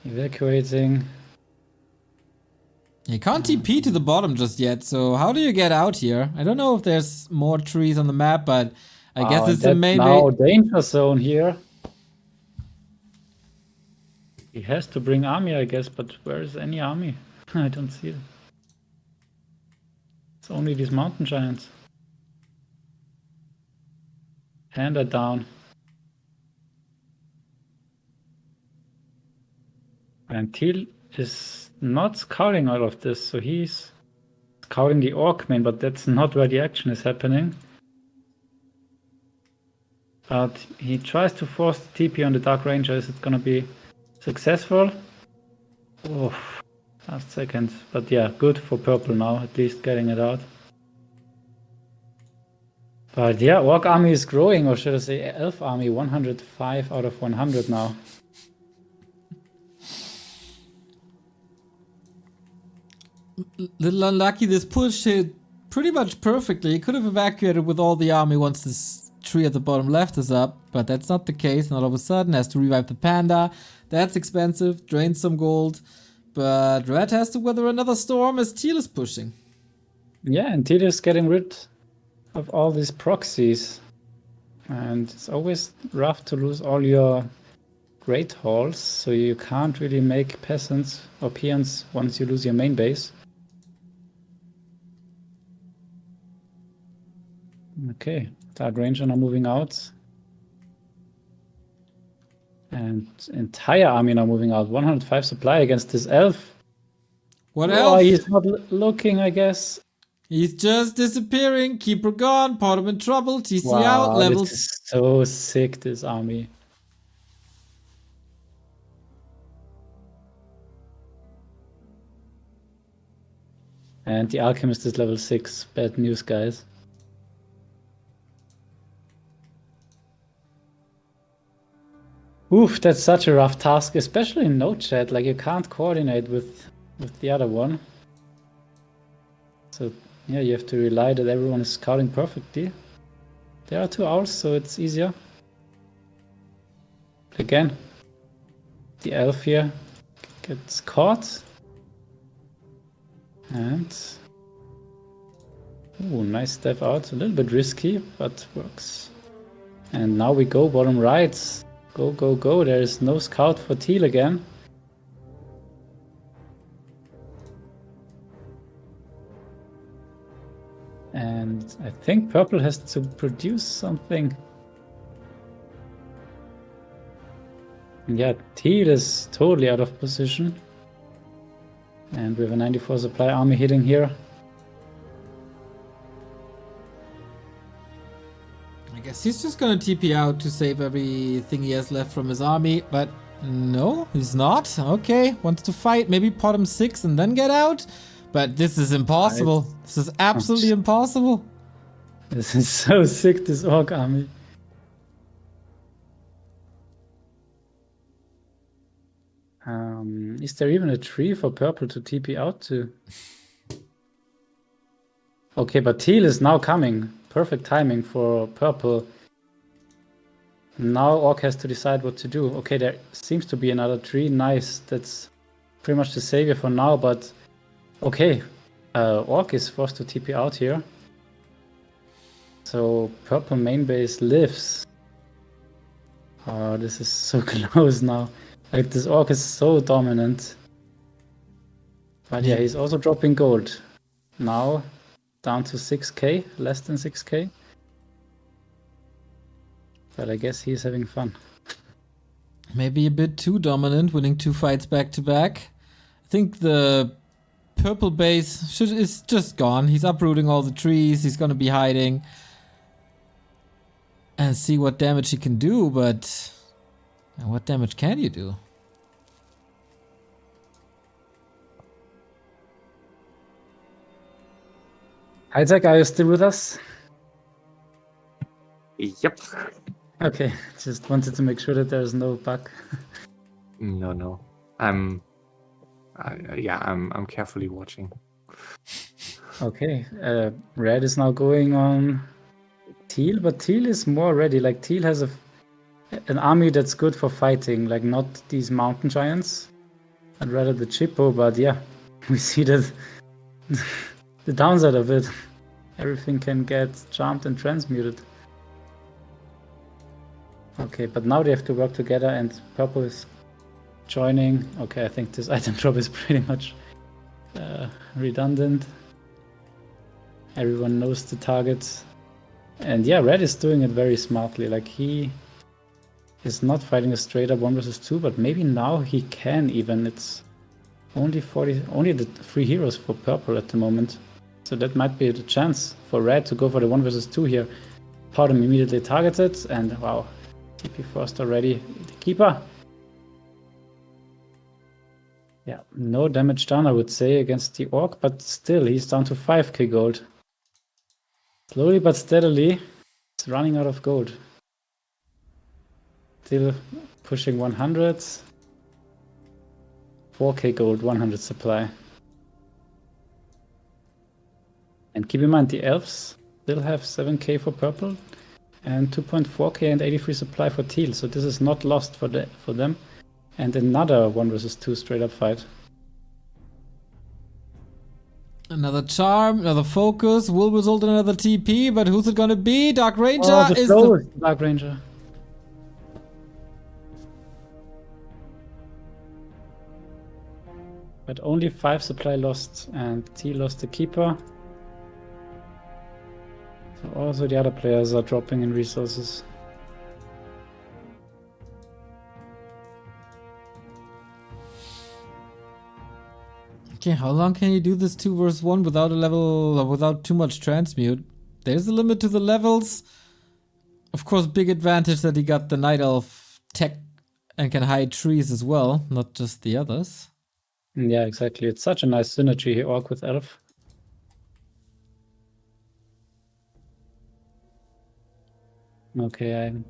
evacuating. You can't TP to the bottom just yet, so how do you get out here? I don't know if there's more trees on the map, but I guess it's the main... now danger zone here. He has to bring army, I guess, but where is any army? I don't see it. It's only these Mountain Giants. Panda down. And Teal is not scouting all of this, so he's scouting the Orc main, but that's not where the action is happening. But he tries to force the TP on the Dark Ranger. Is it gonna be successful? Oh, Last second. But yeah, good for purple now, at least getting it out. But yeah, Orc army is growing, or should I say Elf army, 105 out of 100 now. Little unlucky, this push hit pretty much perfectly. He could have evacuated with all the army once this tree at the bottom left is up, but that's not the case. And all of a sudden has to revive the panda. That's expensive, drains some gold. But red has to weather another storm as teal is pushing. Yeah, and teal is getting rid of all these proxies. And it's always rough to lose all your great halls, so you can't really make peasants or peons once you lose your main base. Okay, Dark Ranger now moving out. And entire army now moving out. 105 supply against this elf. What elf? He's not looking, I guess. He's just disappearing. Keeper gone. Pot him in trouble. TC Wow, out. Levels. this is so sick, this army. And the Alchemist is level 6. Bad news, guys. Oof, that's such a rough task, especially in no chat. Like, you can't coordinate with the other one. So, yeah, you have to rely that everyone is scouting perfectly. There are 2 owls, so it's easier. Again, the elf here gets caught. And... ooh, nice step out. A little bit risky, but works. And now we go bottom right. Go, go, go. There is no scout for teal again. And I think purple has to produce something. Yeah, teal is totally out of position. And we have a 94 supply army hitting here. I guess he's just gonna TP out to save everything he has left from his army, but no, he's not. Okay, wants to fight, maybe pot him 6 and then get out. But this is impossible. This is absolutely impossible. This is so sick, this orc army. Is there even a tree for purple to TP out to? Okay, but teal is now coming. Perfect timing for purple. Now orc has to decide what to do. Okay, there seems to be another tree. Nice. That's pretty much the savior for now, but okay. Orc is forced to TP out here. So purple main base lives. Oh, this is so close now. Like, this orc is so dominant. But yeah, he's also dropping gold. Now down to 6k, less than 6k. But I guess he's having fun. Maybe a bit too dominant, winning 2 fights back to back. I think the purple base is just gone. He's uprooting all the trees. He's gonna be hiding. And see what damage he can do, but... and what damage can you do? HighTac, are you still with us? Yep. Okay, just wanted to make sure that there's no bug. No. I'm carefully watching. Okay, red is now going on teal, but teal is more ready. Like, teal has an army that's good for fighting, like not these mountain giants. I'd rather the Chippo, but yeah, we see that the downside of it. Everything can get charmed and transmuted. Okay, but now they have to work together and purple is joining. Okay, I think this item drop is pretty much redundant. Everyone knows the target. And yeah, red is doing it very smartly. Like, he is not fighting a straight up 1 versus 2, but maybe now he can even. It's only the 3 heroes for purple at the moment. So that might be the chance for red to go for the 1 versus 2 here. Powder immediately targeted, and wow, TP first already. The keeper. Yeah, no damage done, I would say, against the Orc, but still, he's down to 5k gold. Slowly but steadily, it's running out of gold. Still pushing 100. 4k gold, 100 supply. And keep in mind, the elves still have 7k for purple and 2.4k and 83 supply for teal. So this is not lost for them. And another 1 versus 2 straight up fight. Another charm, another focus, will result in another TP, but who's it gonna be? Dark Ranger is the Dark Ranger. But only 5 supply lost, and T lost the keeper. So also the other players are dropping in resources. Okay, how long can you do this 2 versus 1 without a level, without too much transmute? There's a limit to the levels. Of course, big advantage that he got the Night Elf tech and can hide trees as well, not just the others. Yeah, exactly. It's such a nice synergy here, Orc with Elf. Okay, I'm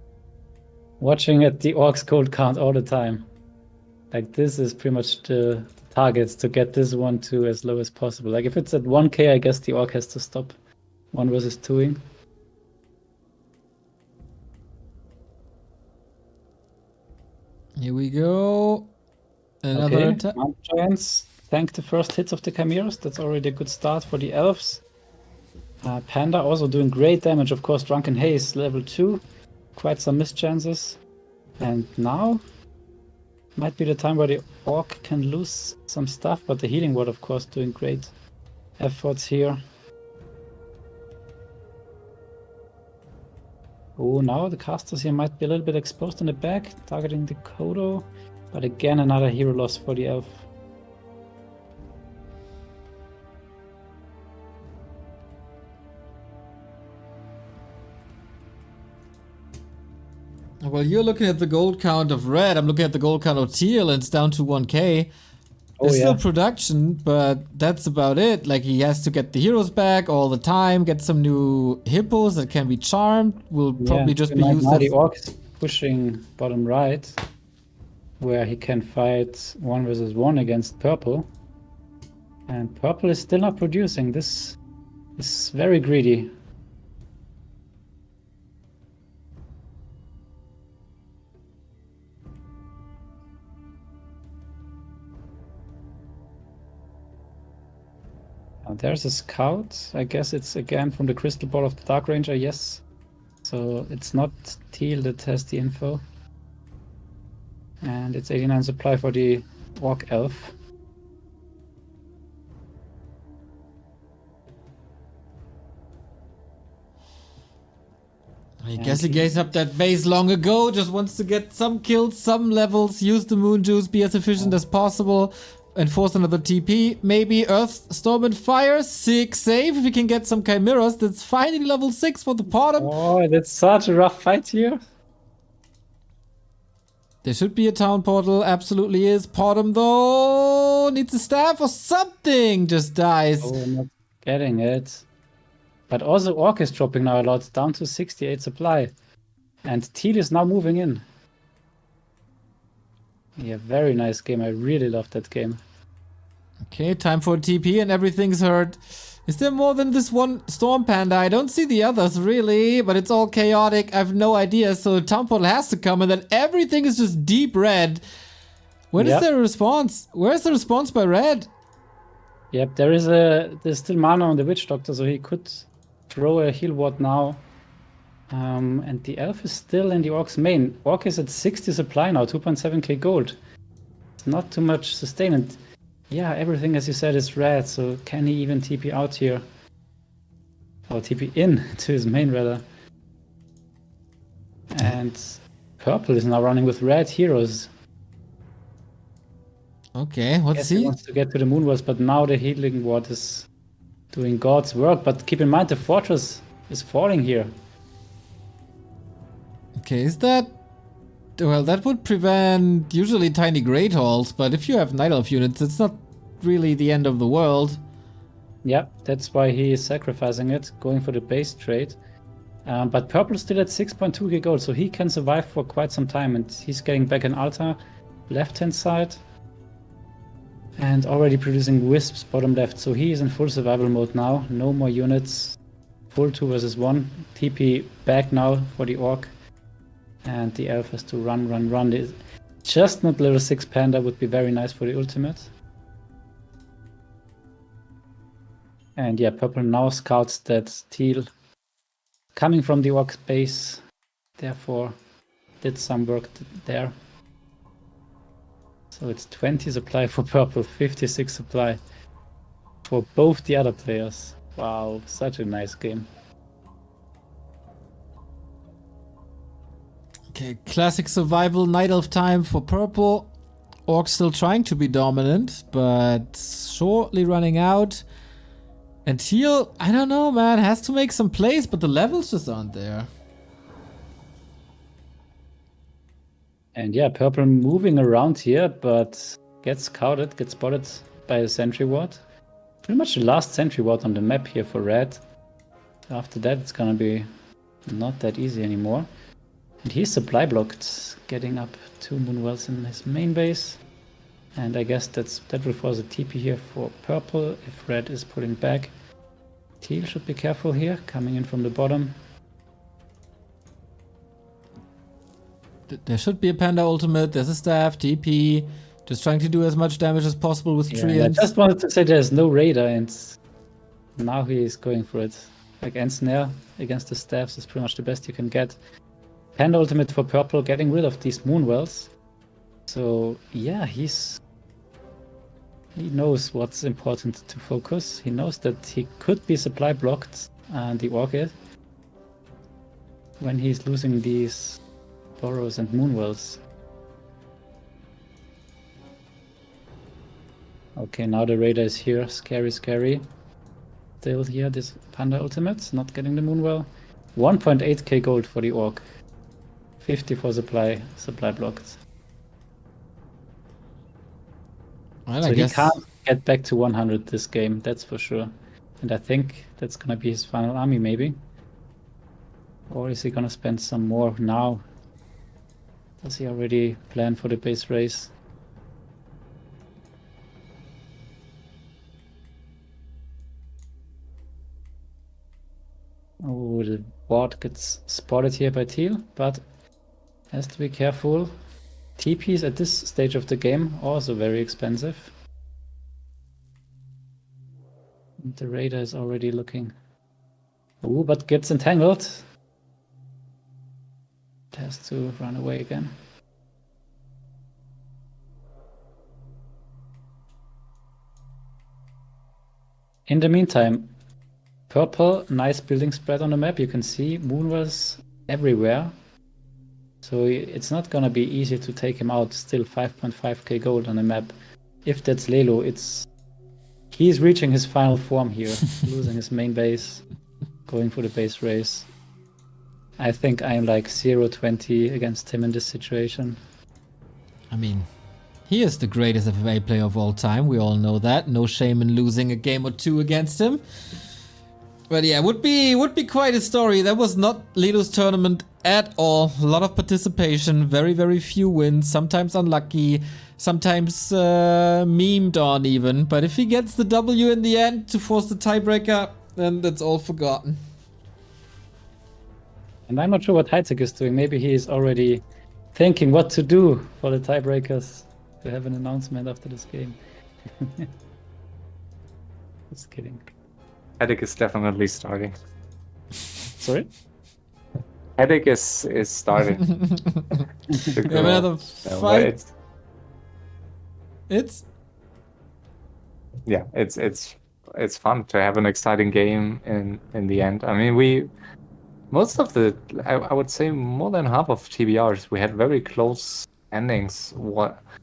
watching at the Orc's gold count all the time. Like, this is pretty much the targets to get this one to as low as possible. Like, if it's at 1k, I guess the Orc has to stop 1 versus 2ing. Here we go. Another attack. Mountain Giants tank the first hits of the Chimeras. That's already a good start for the Elves. Panda also doing great damage. Of course, Drunken Haze level 2. Quite some missed chances. And now might be the time where the Orc can lose some stuff, but the Healing Ward, of course, doing great efforts here. Oh, now the casters here might be a little bit exposed in the back, targeting the Kodo. But again, another hero loss for the Elf. Well, you're looking at the gold count of red. I'm looking at the gold count of teal, and it's down to 1k. There's still production, but that's about it. Like, he has to get the heroes back all the time, get some new hippos that can be charmed. Will probably just be used. Now the Orc is pushing bottom right, where he can fight 1 versus 1 against purple. And purple is still not producing. This is very greedy. There's a scout. I guess it's again from the crystal ball of the Dark Ranger, yes. So it's not teal that has the info. And it's 89 supply for the Orc Elf. I guess he gave up that base long ago, just wants to get some kills, some levels, use the moon juice, be as efficient as possible, and force another TP. Maybe Earth, Storm, and Fire. 6 save. If we can get some Chimeras, that's finally level 6 for the bottom. Oh, that's such a rough fight here. There should be a town portal, absolutely is. Bottom though, needs a staff or something, just dies. Oh, I'm not getting it. But also Orc is dropping now a lot, down to 68 supply. And teal is now moving in. Yeah, very nice game. I really love that game. Okay, time for TP and everything's hurt. Is there more than this one Storm Panda? I don't see the others really, but it's all chaotic. I have no idea, so Town Portal has to come and then everything is just deep red. When is there a response? Where's the response by red? Yep, there's still mana on the Witch Doctor, so he could throw a heal ward now. And the Elf is still in the Orc's main. Orc is at 60 supply now, 2.7k gold. It's not too much sustain. And yeah, everything, as you said, is red, so can he even TP out here? Or TP in to his main, rather. And purple is now running with red heroes. Okay, what's he? He wants to get to the Moon Wars, but now the healing ward is doing God's work. But keep in mind, the fortress is falling here. Okay, is that Well, that would prevent usually tiny Great Halls, but if you have Night Elf units, it's not really the end of the world. Yeah, that's why he is sacrificing it, going for the base trade. But purple is still at 6.2k gold, so he can survive for quite some time, and he's getting back an altar left-hand side. And already producing wisps bottom left, so he is in full survival mode now. No more units. Full 2 versus 1. TP back now for the orc. And the elf has to run. Just not level 6 panda would be very nice for the ultimate. And yeah, purple now scouts that teal coming from the orc base. Therefore, did some work there. So it's 20 supply for purple, 56 supply for both the other players. Wow, such a nice game. Okay, classic survival Night Elf time for purple. Orc still trying to be dominant, but shortly running out. And teal, I don't know, man, has to make some plays, but the levels just aren't there. And yeah, purple moving around here, but gets scouted, gets spotted by a sentry ward. Pretty much the last sentry ward on the map here for red. After that, it's gonna be not that easy anymore. And he's supply blocked, getting up 2 Moonwells in his main base. And I guess that will force a TP here for purple if red is pulling back. Teal should be careful here, coming in from the bottom. There should be a panda ultimate, there's a staff, TP. Just trying to do as much damage as possible with treants. I just wanted to say there's no raider, and now he is going for it. Like Ensnare against the staffs is pretty much the best you can get. Panda ultimate for purple, getting rid of these Moonwells. So yeah, he knows what's important to focus. He knows that he could be supply blocked, the Orchid, when he's losing these Burrows and Moonwells. Okay, now the Raider is here. Scary, scary. Still here, this Panda ultimate, not getting the Moonwell. 1.8k gold for the Orc. 50 for supply blocked. Well, So I guess he can't get back to 100 this game, that's for sure. And I think that's gonna be his final army, maybe. Or is he gonna spend some more now? Does he already plan for the base race? Oh, the ward gets spotted here by teal, but has to be careful. TPs at this stage of the game also very expensive. And the Raider is already looking. Oh, but gets entangled. Has to run away again. In the meantime, purple, nice building spread on the map. You can see Moonwells everywhere. So it's not gonna be easy to take him out. Still 5.5k gold on the map. If that's Lelo, he's reaching his final form here, losing his main base, going for the base race. I think I'm like 0-20 against him in this situation. I mean, he is the greatest FFA player of all time. We all know that. No shame in losing a game or two against him. But yeah, would be quite a story. That was not Lelo's tournament at all. A lot of participation, very, very few wins, sometimes unlucky, sometimes memed on even. But if he gets the W in the end to force the tiebreaker, then that's all forgotten. And I'm not sure what HighTac is doing. Maybe he is already thinking what to do for the tiebreakers, to have an announcement after this game. Just kidding. Headache is definitely starting. Sorry? Headache is starting. We have another fight. It's fun to have an exciting game in the end. I mean, most of I would say more than half of TBRs, we had very close endings.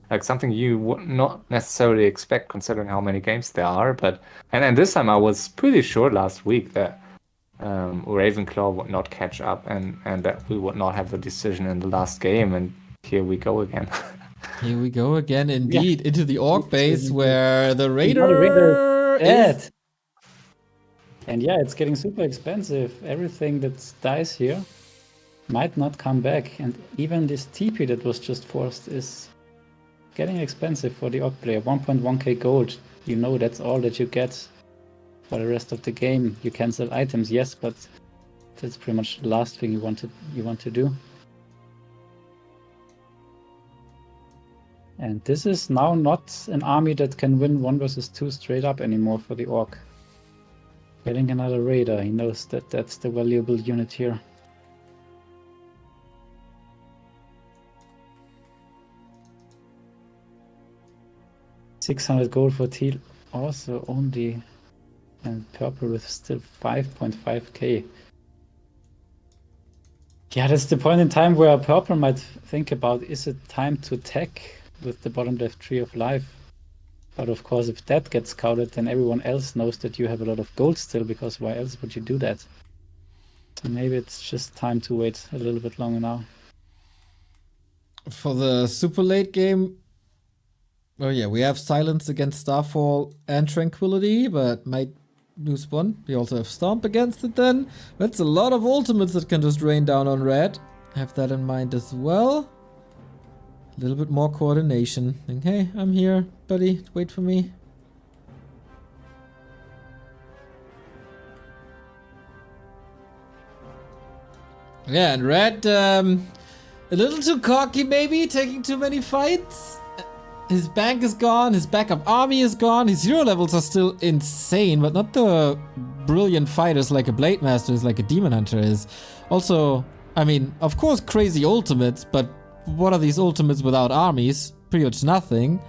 Like something you would not necessarily expect considering how many games there are. But and this time I was pretty sure last week that Ravenclaw would not catch up and that we would not have a decision in the last game. And here we go again. Here we go again, indeed, into the Orc base where the Raider is dead. And yeah, it's getting super expensive. Everything that dies here might not come back. And even this TP that was just forced is getting expensive for the Orc player. 1.1k gold. You know that's all that you get for the rest of the game. You can sell items, yes, but that's pretty much the last thing you want to do. And this is now not an army that can win 1 versus 2 straight up anymore for the Orc. Getting another Raider, he knows that that's the valuable unit here. $600 gold for teal, also only, and purple with still 5.5k. Yeah, that's the point in time where purple might think about, is it time to attack with the bottom left tree of life? But of course, if that gets scouted, then everyone else knows that you have a lot of gold still, because why else would you do that? So maybe it's just time to wait a little bit longer now. For the super late game, oh yeah, we have Silence against Starfall and Tranquility, but might lose one. We also have Stomp against it then. That's a lot of ultimates that can just rain down on red. Have that in mind as well. A little bit more coordination. Think, hey, I'm here, buddy. Wait for me. Yeah, and red, a little too cocky maybe, taking too many fights. His bank is gone, his backup army is gone, his hero levels are still insane, but not the brilliant fighters like a Blade Master is, like a Demon Hunter is. Also, I mean, of course crazy ultimates, but what are these ultimates without armies? Pretty much nothing.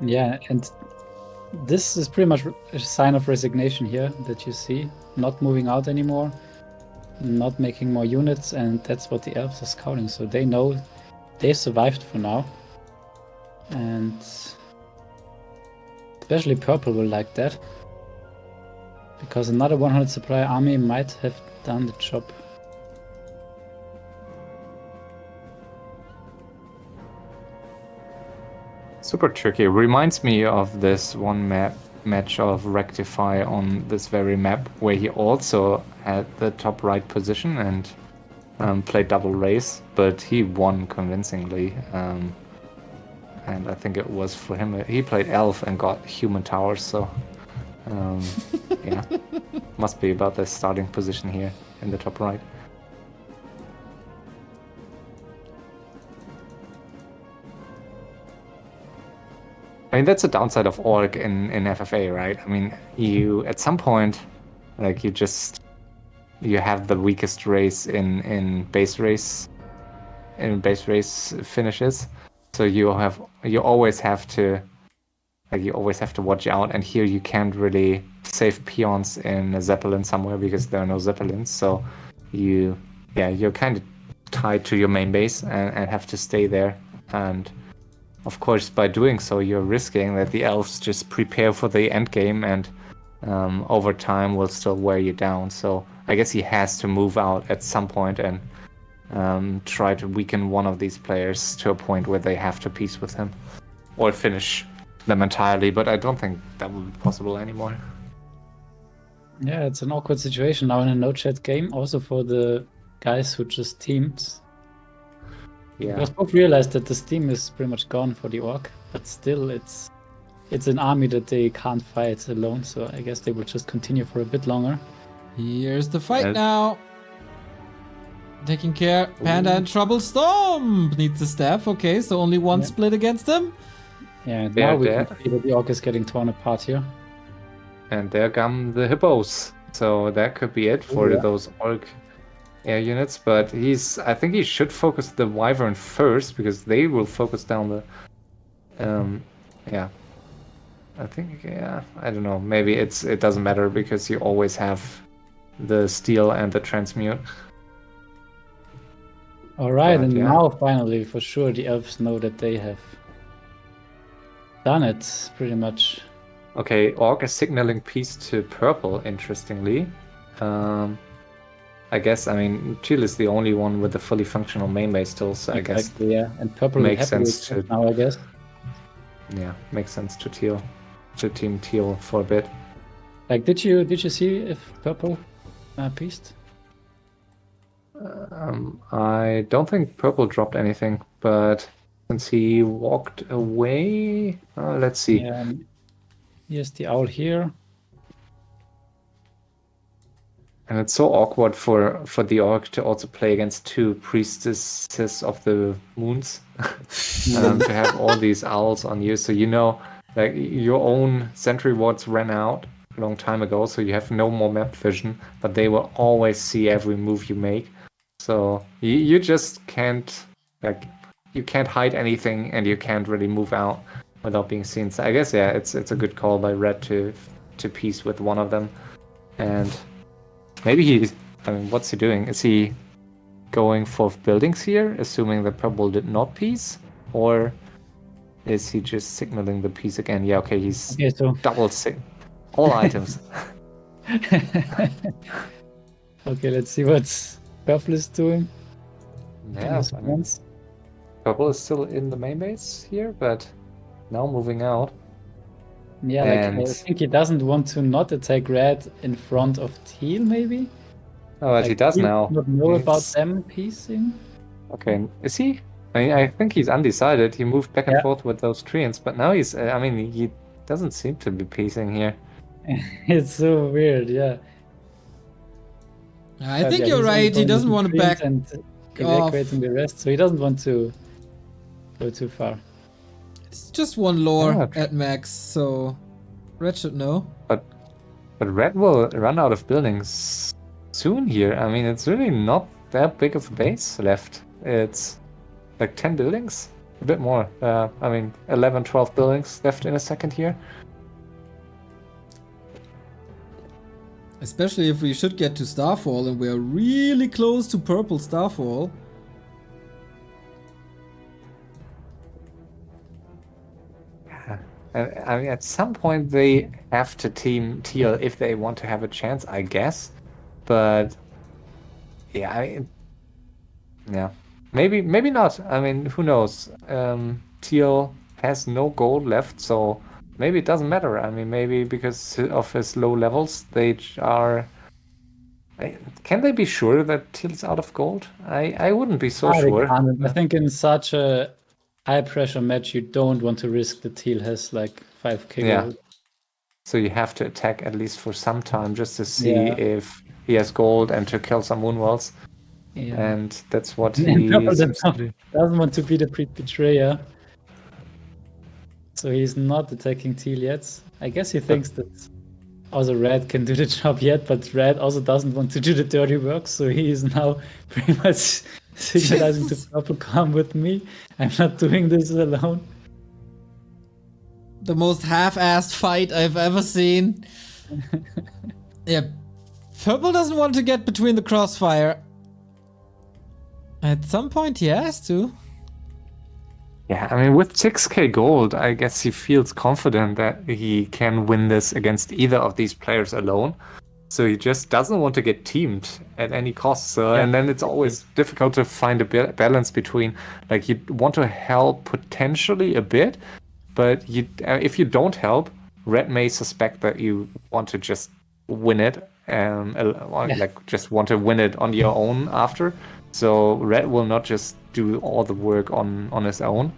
Yeah, and this is pretty much a sign of resignation here that you see. Not moving out anymore, not making more units, and that's what the elves are scouting. So they know they survived for now. And especially purple will like that, because another 100 supply army might have done the job. Super tricky. Reminds me of this one match of Rectify on this very map, where he also had the top right position and played double race, but he won convincingly. And I think it was for him. He played elf and got human towers, so yeah, must be about the starting position here in the top right. I mean, that's the downside of Orc in FFA, right? I mean, you at some point, like you have the weakest race in base race finishes, so you always have to watch out. And here you can't really save peons in a Zeppelin somewhere because there are no Zeppelins. So you're kind of tied to your main base and have to stay there. And of course, by doing so, you're risking that the elves just prepare for the end game and over time will still wear you down. So I guess he has to move out at some point and try to weaken one of these players to a point where they have to piece with him or finish them entirely. But I don't think that will be possible anymore. Yeah, it's an awkward situation now in a no-chat game, also for the guys who just teamed. Yeah. Because both realized that the steam is pretty much gone for the Orc, but still it's an army that they can't fight alone, so I guess they will just continue for a bit longer. Here's the fight now. Taking care. Panda in trouble. Storm needs the staff. Okay, so only one split against them. Yeah, now we can see that the Orc is getting torn apart here. And there come the hippos. So that could be it for those Orc air units, but I think he should focus the Wyvern first, because they will focus down the I think I don't know, maybe it doesn't matter because you always have the steel and the transmute. Alright, and now finally for sure the elves know that they have done it pretty much. Okay, Orc is signaling peace to purple, interestingly. I guess, I mean, teal is the only one with a fully functional main base still, so I guess yeah. And purple makes happily sense to now, I guess. Yeah, makes sense to team teal for a bit. Like, did you see if purple pieced? I don't think purple dropped anything, but since he walked away, let's see. Yeah. Here's the owl here. And it's so awkward for the orc to also play against two priestesses of the moons, to have all these owls on you. So you know, like your own sentry wards ran out a long time ago, so you have no more map vision, but they will always see every move you make. So you just can't you can't hide anything, and you can't really move out without being seen. So I guess yeah, it's a good call by Red to piece with one of them, and maybe I mean, what's he doing? Is he going for buildings here, assuming that purple did not piece, or is he just signaling the piece again? Yeah, okay, he's double all items. Okay, let's see what purple is doing. Yeah, I mean, purple is still in the main base here, but now moving out. Yeah, like I think he doesn't want to not attack red in front of teal, maybe. Oh, but he does now. Not know about them piecing. Okay, is he? I mean, I think he's undecided. He moved back and forth with those treants, but now he's. I mean, he doesn't seem to be piecing here. It's so weird, yeah. I think you're right. He doesn't want to back and evacuating the rest, so he doesn't want to go too far. It's just one lore at max, so Red should know. But Red will run out of buildings soon here. I mean, it's really not that big of a base left. It's like 10 buildings, a bit more. I mean, 11, 12 buildings left in a second here. Especially if we should get to Starfall, and we're really close to purple Starfall. I mean, at some point they have to team teal if they want to have a chance, I guess. But yeah, yeah, maybe not. I mean, who knows? Teal has no gold left, so maybe it doesn't matter. I mean, maybe because of his low levels, they are. Can they be sure that Teal's out of gold? I wouldn't be so sure. I think in such a high pressure match, you don't want to risk the teal has like 5k gold. So you have to attack at least for some time just to see if he has gold and to kill some moonwells. Yeah. And that's what he seems to do. Doesn't want to be the betrayer. So he's not attacking teal yet. I guess he thinks that also red can do the job yet, but red also doesn't want to do the dirty work, so he is now pretty much signalizing to purple, come with me. I'm not doing this alone. The most half-assed fight I've ever seen. Yeah, purple doesn't want to get between the crossfire. At some point he has to. Yeah, I mean, with 6k gold, I guess he feels confident that he can win this against either of these players alone. So he just doesn't want to get teamed at any cost. So, and then it's always difficult to find a balance between, like, you want to help potentially a bit, but if you don't help, Red may suspect that you want to just win it, like just want to win it on your own after. So Red will not just do all the work on his own,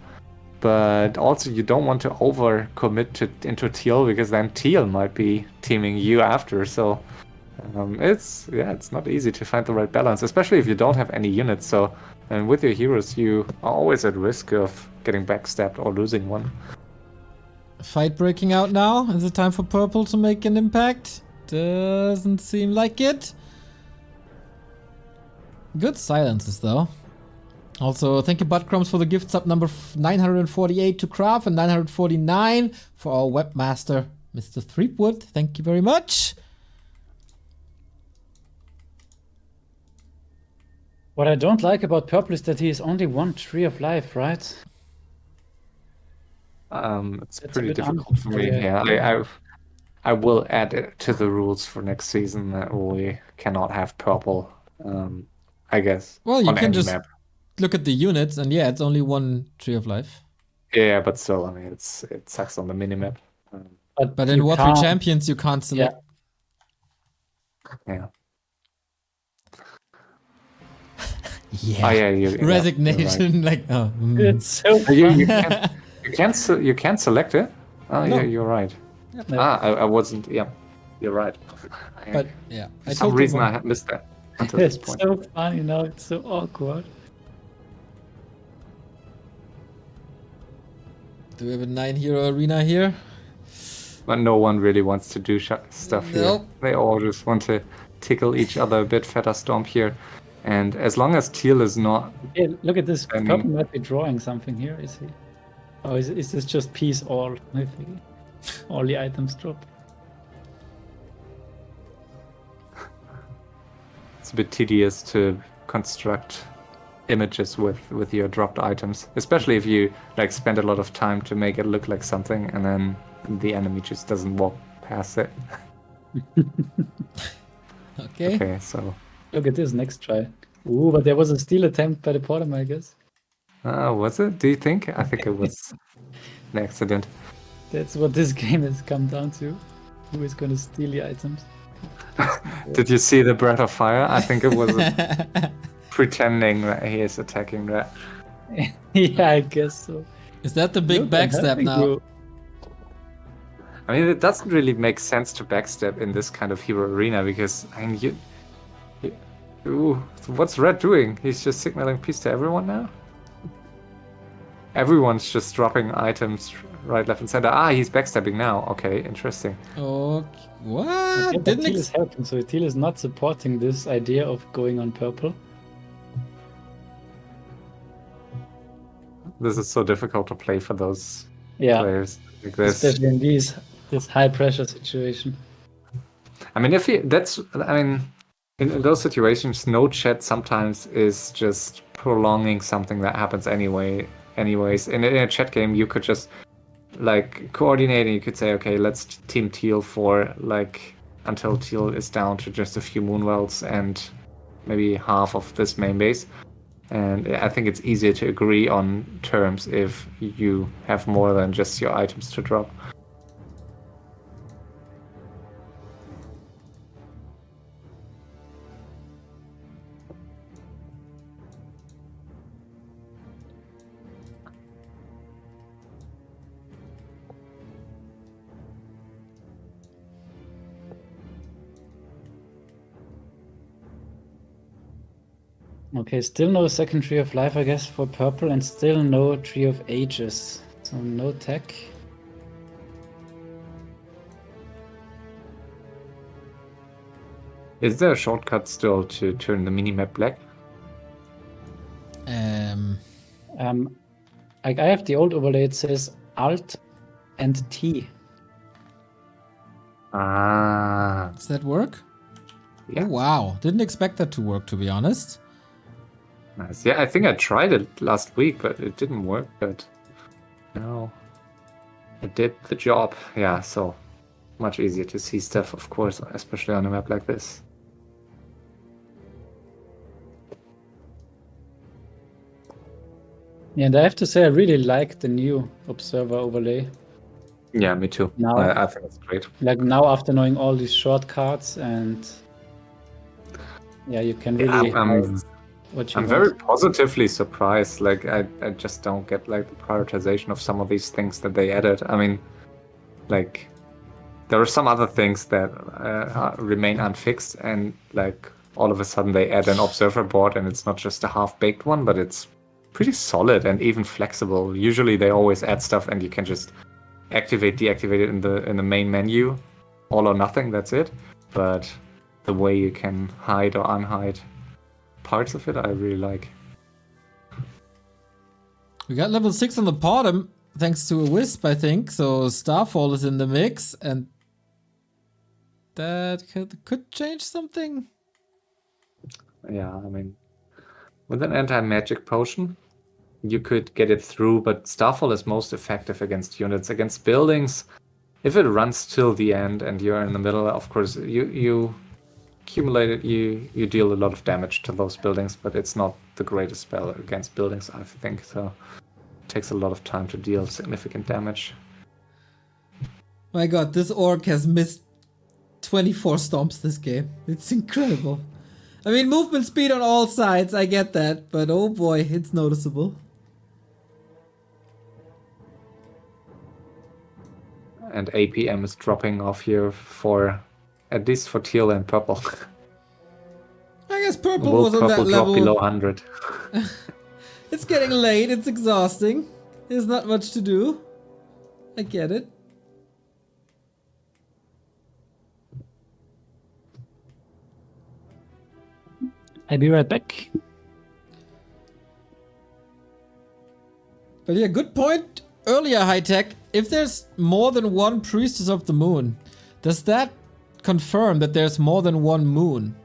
but also you don't want to overcommit into teal, because then teal might be teaming you after. So it's not easy to find the right balance, especially if you don't have any units. So and with your heroes, you are always at risk of getting backstabbed or losing one. Fight breaking out now. Is it time for purple to make an impact? Doesn't seem like it. Good silences though. Also, thank you Buttcrumbs for the gift sub number 948 to Craft and 949 for our webmaster, Mr. Threepwood. Thank you very much. What I don't like about purple is that he is only one tree of life, right? It's pretty difficult for me. Yeah, I will add it to the rules for next season that we cannot have purple I guess. Well, you on can any just map. look at the units, and yeah, it's only one Tree of Life. Yeah, but still, I mean, it sucks on the minimap. But in you War 3 can't. Champions, you can't select. Yeah. Yeah. Oh yeah, you're Resignation, right. like oh. It's so You fun. you can't select it. Oh No. yeah, you're right. No. I wasn't. Yeah, you're right. But yeah, For I some told reason them. I had missed that until this It's point. so funny now. It's so awkward. Do we have a 9-hero arena here? But no one really wants to do stuff here. Nope. They all just want to tickle each other a bit. Feta Stomp here, and as long as Teal is not. Hey, look at this. Spending- Purple might be drawing something here. Is he? Oh, is this just piece all? I think all the items drop. It's a bit tedious to construct images with your dropped items, especially if you like spend a lot of time to make it look like something, and then the enemy just doesn't walk past it. Okay. Okay, so Look at this next try. Ooh, but there was a steal attempt by the bottom, I guess. was it? Do you think? I think it was an accident. That's what this game has come down to. Who is going to steal the items? Did you see the Breath of Fire? I think it was pretending that he is attacking that. Yeah, I guess so. Is that the big Look, I'm backstab helping now? you. I mean, it doesn't really make sense to backstep in this kind of hero arena because I mean, ooh, what's Red doing? He's just signaling peace to everyone now. Everyone's just dropping items right, left, and center. Ah, he's backstabbing now. Okay, interesting. Okay. What? Okay, but Didn't Teal is helping, so Teal is not supporting this idea of going on purple. This is so difficult to play for those Yeah, players like this. especially in this high pressure situation. I mean, in those situations, no chat sometimes is just prolonging something that happens anyways. In a chat game, you could just like coordinate and you could say, okay, let's team Teal for like until Teal is down to just a few Moonwells and maybe half of this main base. And I think it's easier to agree on terms if you have more than just your items to drop. Okay, still no second Tree of Life, I guess, for purple, and still no Tree of Ages. So no tech. Is there a shortcut still to turn the minimap black? I have the old overlay. It says Alt and T. Ah. Does that work? Yeah. Oh, wow. Didn't expect that to work, to be honest. Nice. Yeah, I think I tried it last week, but it didn't work. But no, it did the job. Yeah, so much easier to see stuff, of course, especially on a map like this. Yeah, and I have to say, I really like the new Observer overlay. Yeah, me too. Now, I think it's great. like now, after knowing all these shortcuts, and yeah, you can really what you I'm want. very positively surprised. Like I just don't get like the prioritization of some of these things that they added. I mean, like there are some other things that remain unfixed, and like all of a sudden they add an observer board, and it's not just a half-baked one, but it's pretty solid and even flexible. Usually they always add stuff, and you can just activate, deactivate it in the main menu, all or nothing. That's it. But the way you can hide or unhide parts of it, I really like. We got level 6 on the bottom, thanks to a Wisp, I think. So Starfall is in the mix, and that could change something. Yeah, I mean, with an anti-magic potion, you could get it through, but Starfall is most effective against units. Against buildings, if it runs till the end and you're in the middle, of course, you accumulated, you deal a lot of damage to those buildings, but it's not the greatest spell against buildings, I think. So it takes a lot of time to deal significant damage. My god, this orc has missed 24 stomps this game. It's incredible. I mean, movement speed on all sides, I get that, but oh boy, it's noticeable. And APM is dropping off here for, at least for teal and purple. I guess purple was on that level. Drop below 100. It's getting late, it's exhausting. There's not much to do. I get it. I'll be right back. But yeah, good point earlier, HighTac. If there's more than one Priestess of the Moon, does that confirm that there's more than one moon?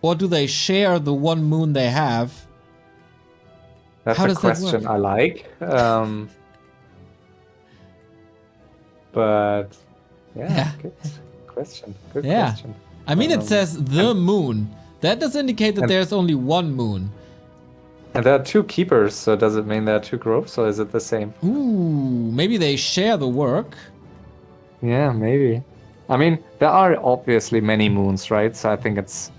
Or do they share the one moon they have? That's a question I like. But yeah, good question. Good question. I mean, it says the moon. That does indicate that there's only one moon. And there are two keepers, so does it mean there are two groves, or is it the same? Ooh, maybe they share the work. Yeah, maybe. I mean, there are obviously many moons, right? So I think it's...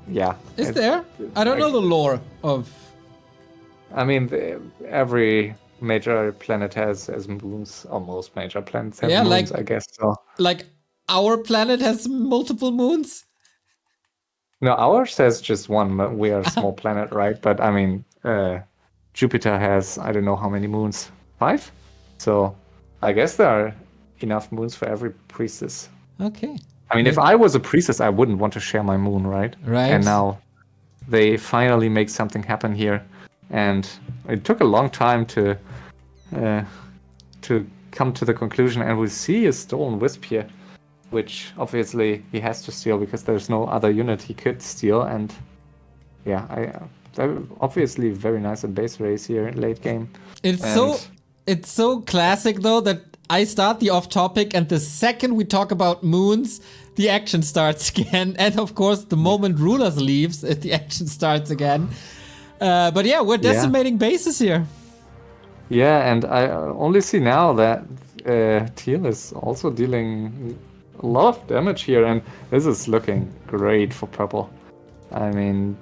Yeah. Is there? I don't know the lore of... I mean, every major planet has moons, or most major planets have moons, I guess. So. Like, our planet has multiple moons? No, ours has just one. We are a small planet, right? But I mean, Jupiter has, I don't know how many moons. 5? So I guess there are enough moons for every priestess. Okay. I mean, if I was a priestess, I wouldn't want to share my moon, right? Right. And now they finally make something happen here. And it took a long time to come to the conclusion. And we see a stolen wisp here, which obviously he has to steal because there's no other unit he could steal. And yeah, obviously very nice at base race here in late game. It's so classic though that I start the off topic, and the second we talk about moons, the action starts again. And of course, the moment RulaZ leaves, the action starts again. But yeah, we're decimating bases here. Yeah, and I only see now that Teal is also dealing a lot of damage here, and this is looking great for purple. I mean,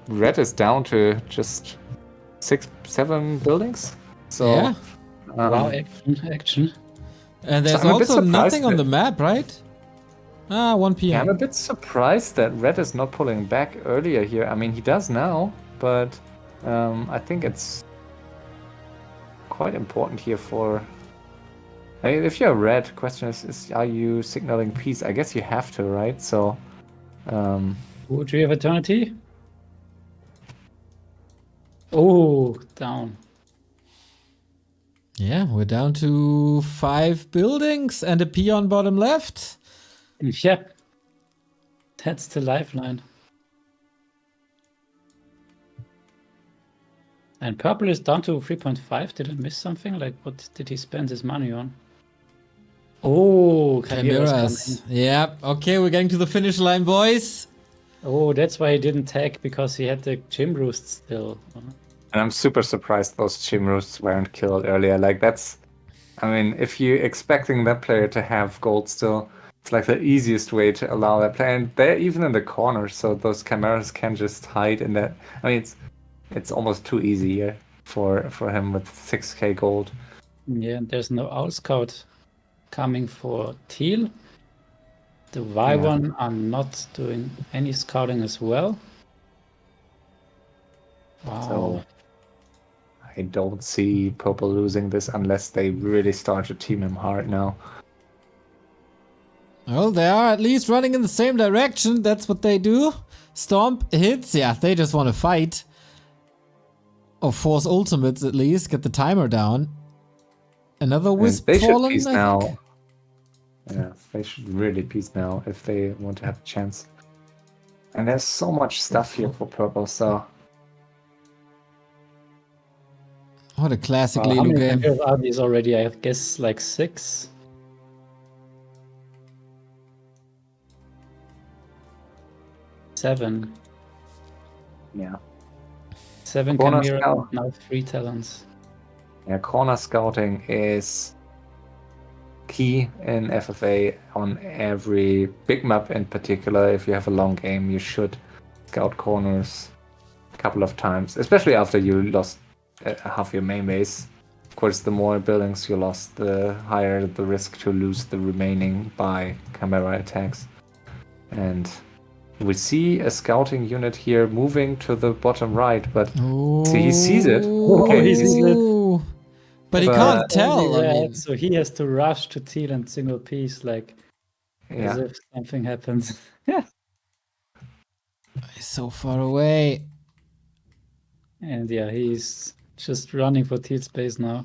red is down to just 6-7 buildings. So yeah. Wow, action. And there's also nothing on the map, right? 1 p.m. Yeah, I'm a bit surprised that red is not pulling back earlier here. I mean, he does now, but I think it's quite important here for... I mean, if you're red, question is are you signaling peace? I guess you have to, right? So... Would you have Eternity? Oh, down. Yeah, we're down to 5 buildings and a peon bottom left. Yep. That's the lifeline. And purple is down to 3.5. Did I miss something? Like, what did he spend his money on? Oh, Chimeras. Yep. Okay, we're getting to the finish line, boys. Oh, that's why he didn't tag, because he had the Gym Roost still. And I'm super surprised those Gym Roosts weren't killed earlier. Like, that's... I mean, if you're expecting that player to have gold still, it's like the easiest way to allow that player. And they're even in the corner, so those Chimeras can just hide in that. I mean, it's almost too easy here for him with 6k gold. Yeah, and there's no Owl Scout coming for Teal. The Y1 are not doing any scouting as well. Wow. So I don't see purple losing this unless they really start to team him hard now. Well, they are at least running in the same direction. That's what they do. Stomp hits. Yeah, they just want to fight. Or force ultimates at least. Get the timer down. Another wisp fallen, peace now. Yeah, they should really peace now if they want to have a chance. And there's so much stuff here for purple, so... What a classic how Lelu many game. are these already? I guess like 6. 7. Yeah. 7 Corner Chimera, scout. now 3 Talons. Yeah, corner scouting is key in FFA on every big map in particular. If you have a long game, you should scout corners a couple of times, especially after you lost half your main base. Of course, the more buildings you lost, the higher the risk to lose the remaining by camera attacks. And we see a scouting unit here moving to the bottom right, but see, he sees it. Okay, he sees it. But he But- can't tell. Only I red, mean, so he has to rush to teal and single piece, like as Yeah, if something happens. Yeah. he's so far away. And yeah, he's just running for teal space now.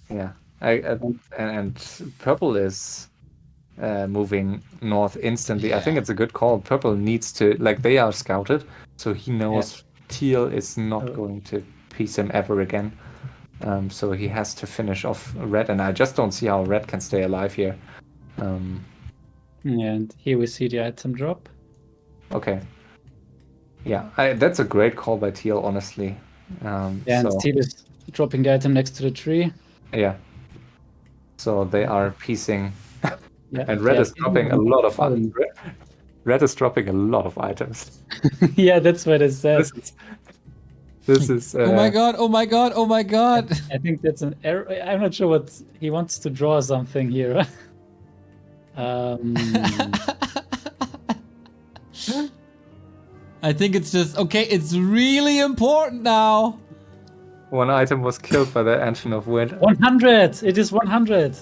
yeah. And purple is moving north instantly. I think Yeah. it's a good call. Purple needs to, like, they are scouted, so he knows teal is not going to piece him ever again. So he has to finish off red, and I just don't see how red can stay alive here. And here we see the item drop. Okay. Yeah, that's a great call by teal, honestly. And so, teal is dropping the item next to the tree. yeah. So they are piecing, Yeah. and red is dropping a lot of fun. red is dropping a lot of items. Yeah, that's what it said. This is. Oh my god! Oh my god! Oh my god! I think that's an error. I'm not sure what he wants to draw something here. I think it's just okay. It's really important now. One item was killed by the Ancient of Wind. 100. It is 100.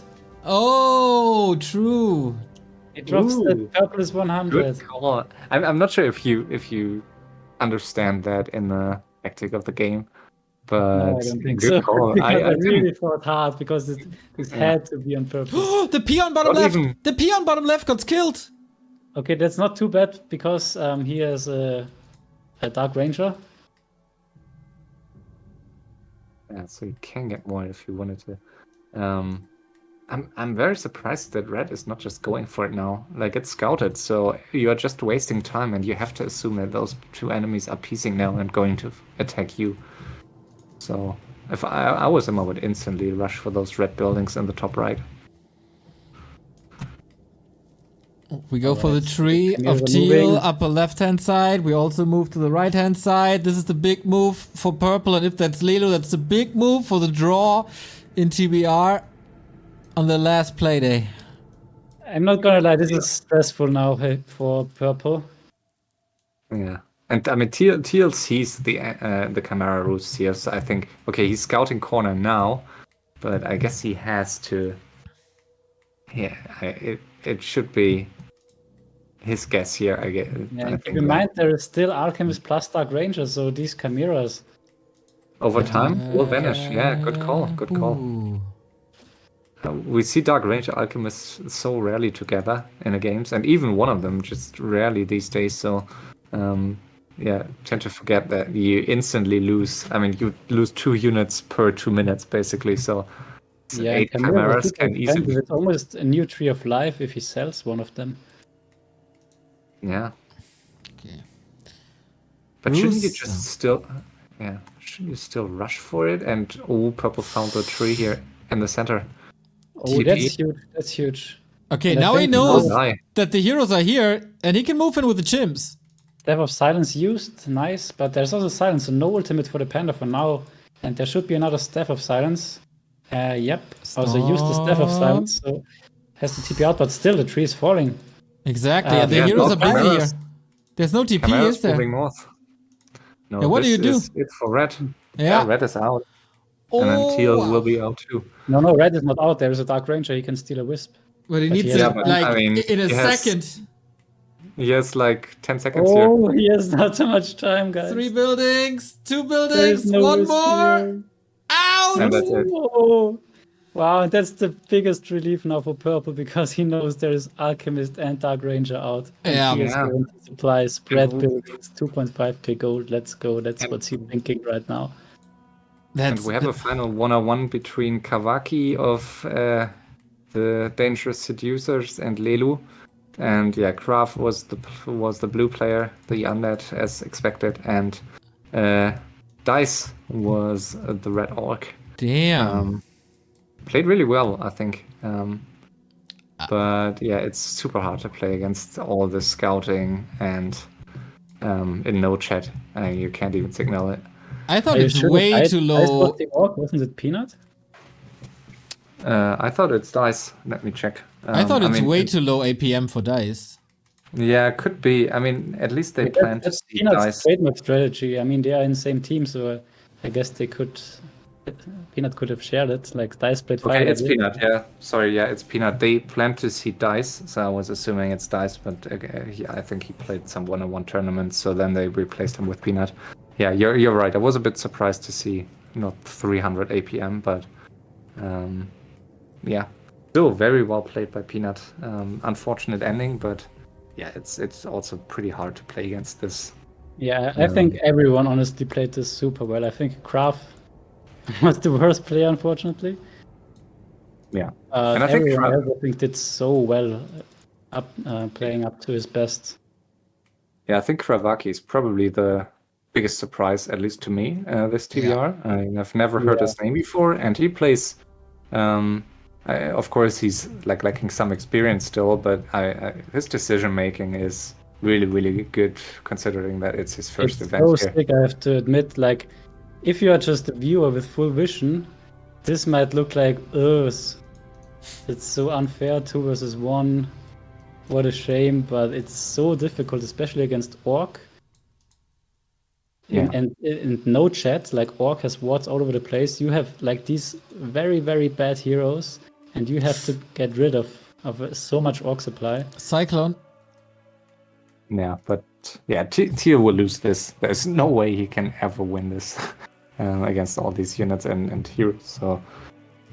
Oh, true. It drops the purple is 100. Good call. I'm not sure if you understand that in the tactic of the game, but No, I don't think good so. call. Because I didn't- really thought hard because it had to be on purpose. The peon bottom Not left. even- The peon bottom left got killed. Okay, that's not too bad because he has a Dark Ranger. Yeah, so you can get more if you wanted to. I'm very surprised that red is not just going for it now. Like, it's scouted, so you are just wasting time, and you have to assume that those two enemies are piecing now and going to attack you. So if I was him, I would instantly rush for those red buildings in the top right. We go for the tree of teal, upper left-hand side. We also move to the right-hand side. This is the big move for purple, and if that's Lilo, that's the big move for the draw in TBR on the last play day. I'm not gonna lie, this is stressful now for purple. Yeah, and I mean teal sees the Chimera roosts here, so I think okay, he's scouting corner now, but I guess he has to. Yeah, it should be his guess here. I guess. Yeah, keep in mind there is still Alchemist plus Dark Ranger, so these Chimeras over time will vanish. Yeah, good call. Good call. Ooh. We see Dark Ranger Alchemists so rarely together in the games, and even one of them just rarely these days. So, yeah, tend to forget that you instantly lose. I mean, you lose 2 units per 2 minutes, basically. So, yeah, 8 Chimeras can easily. It's almost a new Tree of Life if he sells one of them. Yeah. Okay. But shouldn't you just still. Yeah, shouldn't you still rush for it? And purple found the tree here in the center. Oh, TP. that's huge. That's huge. Okay, And I now he think knows now- that the heroes are here, and he can move in with the chimps. Staff of Silence used, nice, but there's also Silence, so no ultimate for the Panda for now. And there should be another Staff of Silence. Yep, also used the Staff of Silence, so has the TP out, but still the tree is falling. Exactly, and the yeah, heroes no are busy here. Chimeras. There's no TP, Chimera's is there? moving north. No, Yeah, what do this you do? is it for red. Yeah. Red is out. And then teal will be out too. No, red is not out. There is a Dark Ranger. He can steal a Wisp. But he But needs he has- it, Yeah, but like, I mean, in a he has- second. He has like 10 seconds here. Oh, he has not so much time, guys. 3 buildings, 2 There buildings, is no 1 Wisp more. here. Out! And that's it. Oh. Wow, that's the biggest relief now for purple because he knows there is Alchemist and Dark Ranger out. And Yeah. he is Yeah. going to supply spread And- buildings, 2.5k gold. Let's go. That's And- what he's thinking right now. And we have a final 1-on-1 between Kawaki of the Dangerous Seducers and Lelu. And yeah, Graf was the blue player, the Undead as expected, and Dice was the red orc. Damn. Played really well, I think. But yeah, it's super hard to play against all the scouting and in no chat. You can't even signal it. I thought it's way too low. Was the orc? Wasn't it Peanut? I thought it's Dice. Let me check. I thought it's way too low APM for Dice. Yeah, could be. I mean, at least they plan to see Peanut's Dice. trademark strategy. I mean, they are in the same team, so I guess they could. Peanut could have shared it. Like Dice played. Okay, it's Peanut. Yeah, sorry. Yeah, it's Peanut. They planned to see Dice, so I was assuming it's Dice, but I think he played some one-on-one tournaments, so then they replaced him with Peanut. Yeah, you're right. I was a bit surprised to see not 300 APM, but yeah, still very well played by Peanut. Unfortunate ending, but yeah, it's also pretty hard to play against this. Yeah, I think everyone honestly played this super well. I think Graf was the worst player, unfortunately. Yeah, and I think everyone else, I think, did so well playing up to his best. Yeah, I think Kravaki is probably the biggest surprise, at least to me, this TBR. Yeah. I've never heard his name before, and he plays. Of course, he's lacking some experience still, but his decision making is really, really good, considering that it's his first event so here. Sick, I have to admit. Like, if you are just a viewer with full vision, this might look like, it's so unfair, 2 versus 1. What a shame, but it's so difficult, especially against Orc. Yeah. And in no chat, like Orc has wards all over the place. You have like these very, very bad heroes, and you have to get rid of so much Orc supply. Cyclone. Yeah, but yeah, Tyr will lose this. There's no way he can ever win this against all these units and heroes. So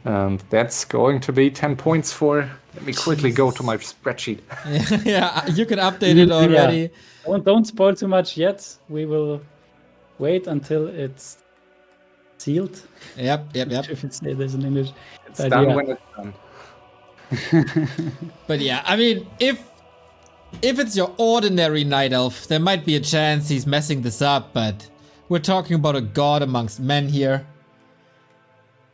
that's going to be 10 points for. Let me quickly go to my spreadsheet. Yeah, you can update it already. Yeah. Don't spoil too much yet. We will wait until it's sealed. Yep. If you say this in English. It's done when it's done. But yeah, I mean, if it's your ordinary Night Elf, there might be a chance he's messing this up, but we're talking about a god amongst men here.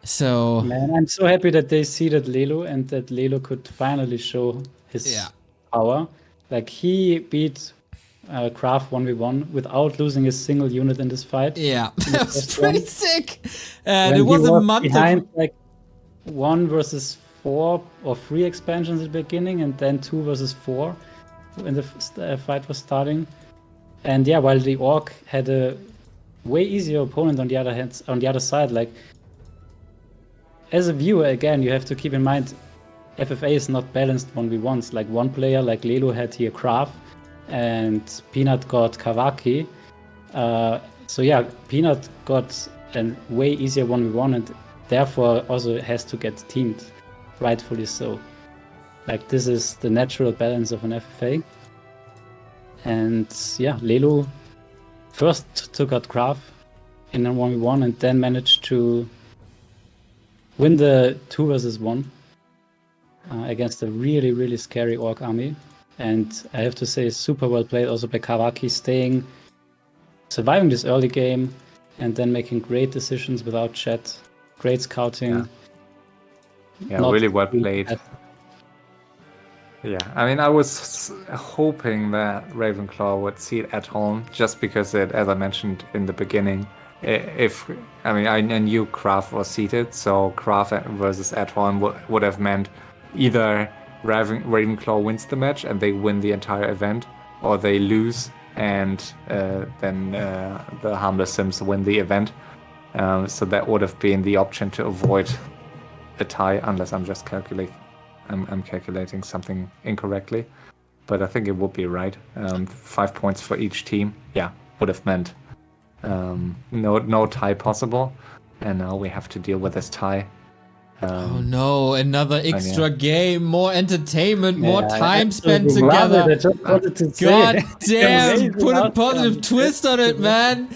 So... Man, I'm so happy that they seeded Lelo and that Lelo could finally show his power. Like, he beat Graf 1v1 without losing a single unit in this fight. Yeah, that was pretty sick. And it was a month behind, like 1 versus 4 or 3 expansions at the beginning, and then 2 versus 4 when the fight was starting. And yeah, while the Orc had a way easier opponent on the other side, like, as a viewer, again, you have to keep in mind FFA is not balanced 1v1s. Like, one player like Lelo had here Graf, and Peanut got Kavaki. So yeah, Peanut got a way easier 1v1, and therefore also has to get teamed, rightfully so. Like, this is the natural balance of an FFA. And yeah, Lelo first took out Graf in a 1v1 and then managed to win the 2 versus 1 against a really, really scary Orc army. And I have to say, super well played also by Kawaki, surviving this early game and then making great decisions without chat, great scouting. Yeah, really well played. Yeah, I mean, I was hoping that Ravenclaw would see it at home, just because as I mentioned in the beginning, I knew Graf was seated, so Graf versus at home would have meant either Ravenclaw wins the match and they win the entire event, or they lose and then the Harmless Sims win the event. So that would have been the option to avoid a tie, unless I'm just calculating. I'm calculating something incorrectly, but I think it would be right. 5 points for each team, would have meant no tie possible, and now we have to deal with this tie. Oh no, another extra game, more entertainment, more time spent together. I just wanted to God damn, put a positive twist on it, man.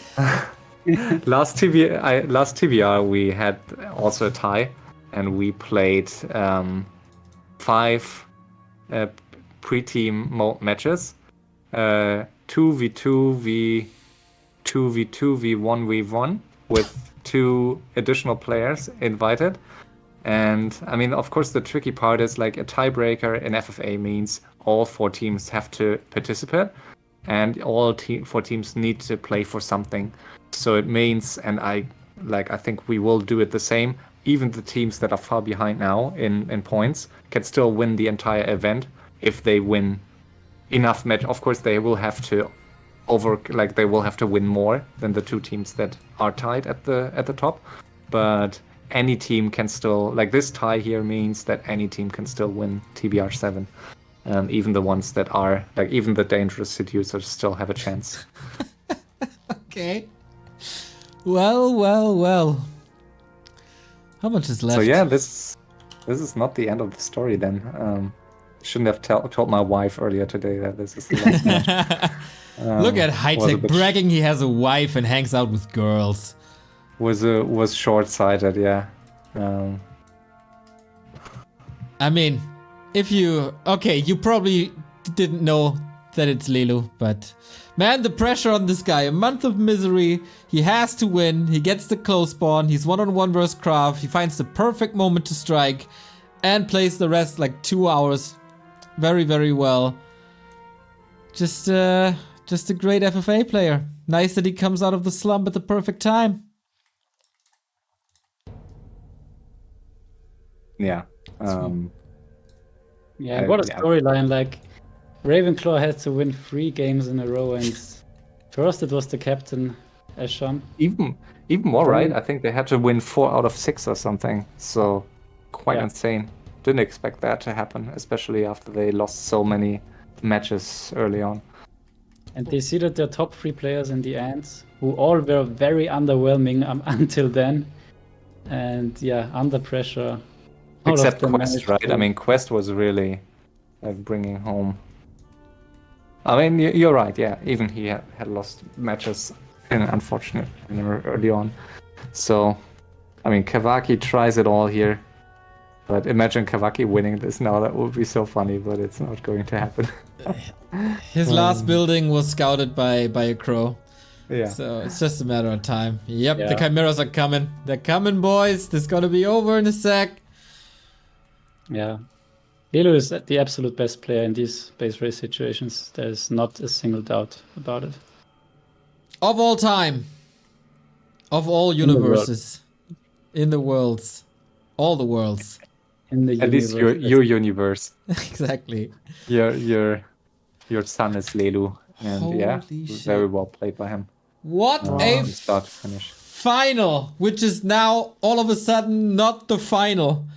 Last TBR we had also a tie, and we played 5 pre-team mode matches, 2v2 2v2 v1v1 with 2 additional players invited. And I mean, of course, the tricky part is like a tiebreaker in FFA means all 4 teams have to participate, and all 4 teams need to play for something. So it means, and I think we will do it the same. Even the teams that are far behind now in points can still win the entire event if they win enough match. Of course, they will have to they will have to win more than the 2 teams that are tied at the top. But any team can still, like, this tie here means that any team can still win TBR7. Even the ones that are, like, even the dangerous seducers still have a chance. Okay. Well. How much is left? So yeah, this is not the end of the story then. Shouldn't have told my wife earlier today that this is the last match. Look at HighTac bragging he has a wife and hangs out with girls. Was short-sighted, yeah. I mean, you probably didn't know that it's Lelu, but man, the pressure on this guy. A month of misery. He has to win. He gets the close spawn. He's 1-on-1 versus Kraft. He finds the perfect moment to strike and plays the rest like 2 hours very, very well. Just a great FFA player. Nice that he comes out of the slump at the perfect time. Yeah. Yeah, what a storyline. Like, Ravenclaw had to win 3 games in a row, and first it was the captain, Esham. Even more, right? I think they had to win 4 out of 6 or something. So quite insane. Didn't expect that to happen, especially after they lost so many matches early on. And they seeded their top 3 players in the end, who all were very underwhelming until then. And yeah, under pressure. Except Quest, right? I mean, Quest was really bringing home. I mean, you're right, yeah. Even he had lost matches, unfortunately, early on. So, I mean, Kavaki tries it all here. But imagine Kavaki winning this now. That would be so funny, but it's not going to happen. His last building was scouted by a crow. Yeah. So it's just a matter of time. Yep, the Chimeras are coming. They're coming, boys. This is gonna be over in a sec. Yeah. Lelu is the absolute best player in these base race situations. There's not a single doubt about it. Of all time. Of all universes. In the worlds. All the worlds. In the At universe. least your universe. Exactly. Your son is Lelu. And Holy shit. Very well played by him. What a start to finish. Final, which is now all of a sudden not the final.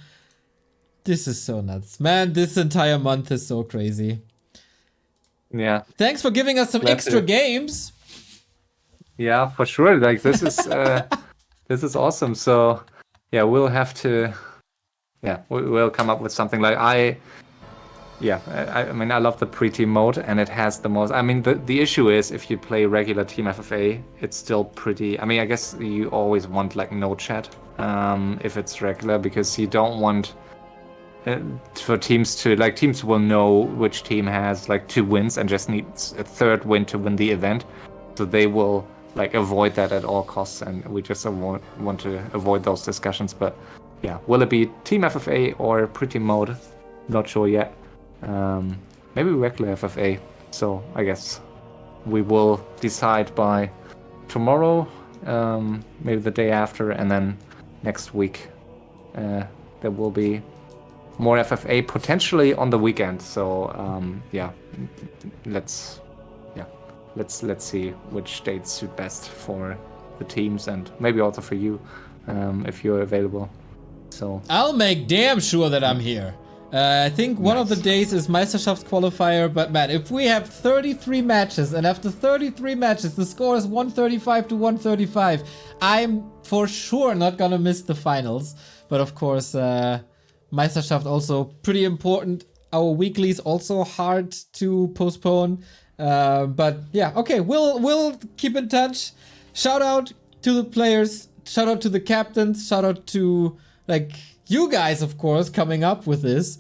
This is so nuts. Man, this entire month is so crazy. Yeah. Thanks for giving us some extra games. Yeah, for sure. Like, this is this is awesome. So yeah, we'll have to we'll come up with something. Like, I mean, I love the pre-team mode, and it has the most. I mean, the issue is if you play regular team FFA, it's still pretty. I mean, I guess you always want like no chat if it's regular, because you don't want for teams to, like, teams will know which team has like 2 wins and just needs a 3rd win to win the event, so they will like avoid that at all costs, and we just want to avoid those discussions. But yeah, will it be team FFA or pre-team mode? Not sure yet. Maybe regular FFA. So I guess we will decide by tomorrow, maybe the day after, and then next week there will be more FFA potentially on the weekend. So let's see which dates suit best for the teams, and maybe also for you if you're available. So I'll make damn sure that I'm here. I think one of the days is Meisterschaft qualifier, but man, if we have 33 matches, and after 33 matches the score is 135 to 135, I'm for sure not gonna miss the finals. But of course, Meisterschaft also pretty important. Our weeklies also hard to postpone. But yeah, okay, we'll keep in touch. Shout out to the players, shout out to the captains, shout out to like you guys, of course, coming up with this.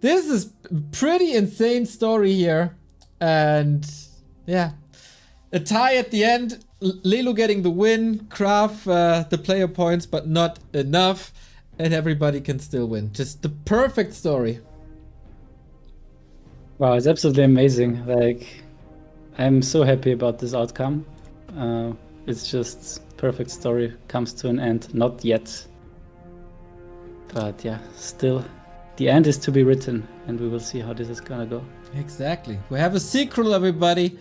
This is pretty insane story here. And yeah, a tie at the end. Lelu getting the win, Kraft the player points, but not enough. And everybody can still win. Just the perfect story. Wow, it's absolutely amazing. Like, I'm so happy about this outcome. It's just perfect story comes to an end. Not yet. But yeah, still, the end is to be written, and we will see how this is gonna go. Exactly. We have a sequel, everybody.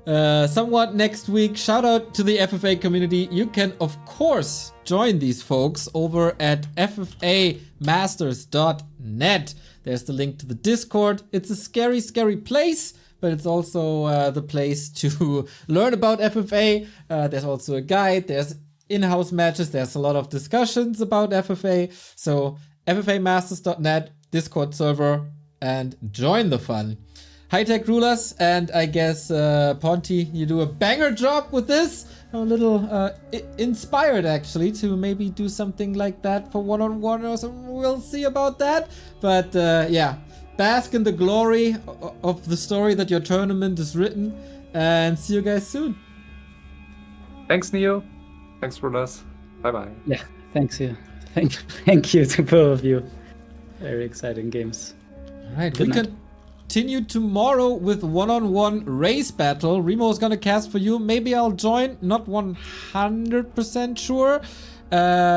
Somewhat next week. Shout out to the FFA community. You can, of course, join these folks over at ffamasters.net. There's the link to the Discord. It's a scary, scary place, but it's also the place to learn about FFA. There's also a guide. There's in-house matches. There's a lot of discussions about FFA. So ffamasters.net, Discord server, and join the fun. HighTac, RulaZ, and I guess Ponty, you do a banger job with this. I'm a little inspired actually to maybe do something like that for one-on-one or something. We'll see about that. But yeah, bask in the glory of the story that your tournament is written, and see you guys soon. Thanks, Neo. Thanks, RulaZ. Bye-bye. Yeah, thanks you. Thank you to both of you. Very exciting games. All right, we continue tomorrow with one-on-one race battle. Remo is gonna cast for you. Maybe I'll join. Not 100% sure.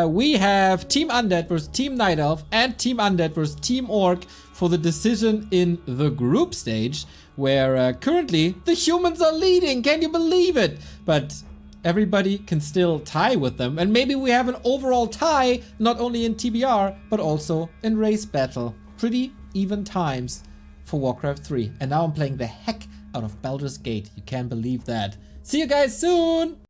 We have Team Undead versus Team Night Elf and Team Undead versus Team Orc for the decision in the group stage, where currently the humans are leading. Can you believe it? But everybody can still tie with them. And maybe we have an overall tie, not only in TBR, but also in race battle. Pretty even times for Warcraft 3. And now I'm playing the heck out of Baldur's Gate. You can't believe that. See you guys soon!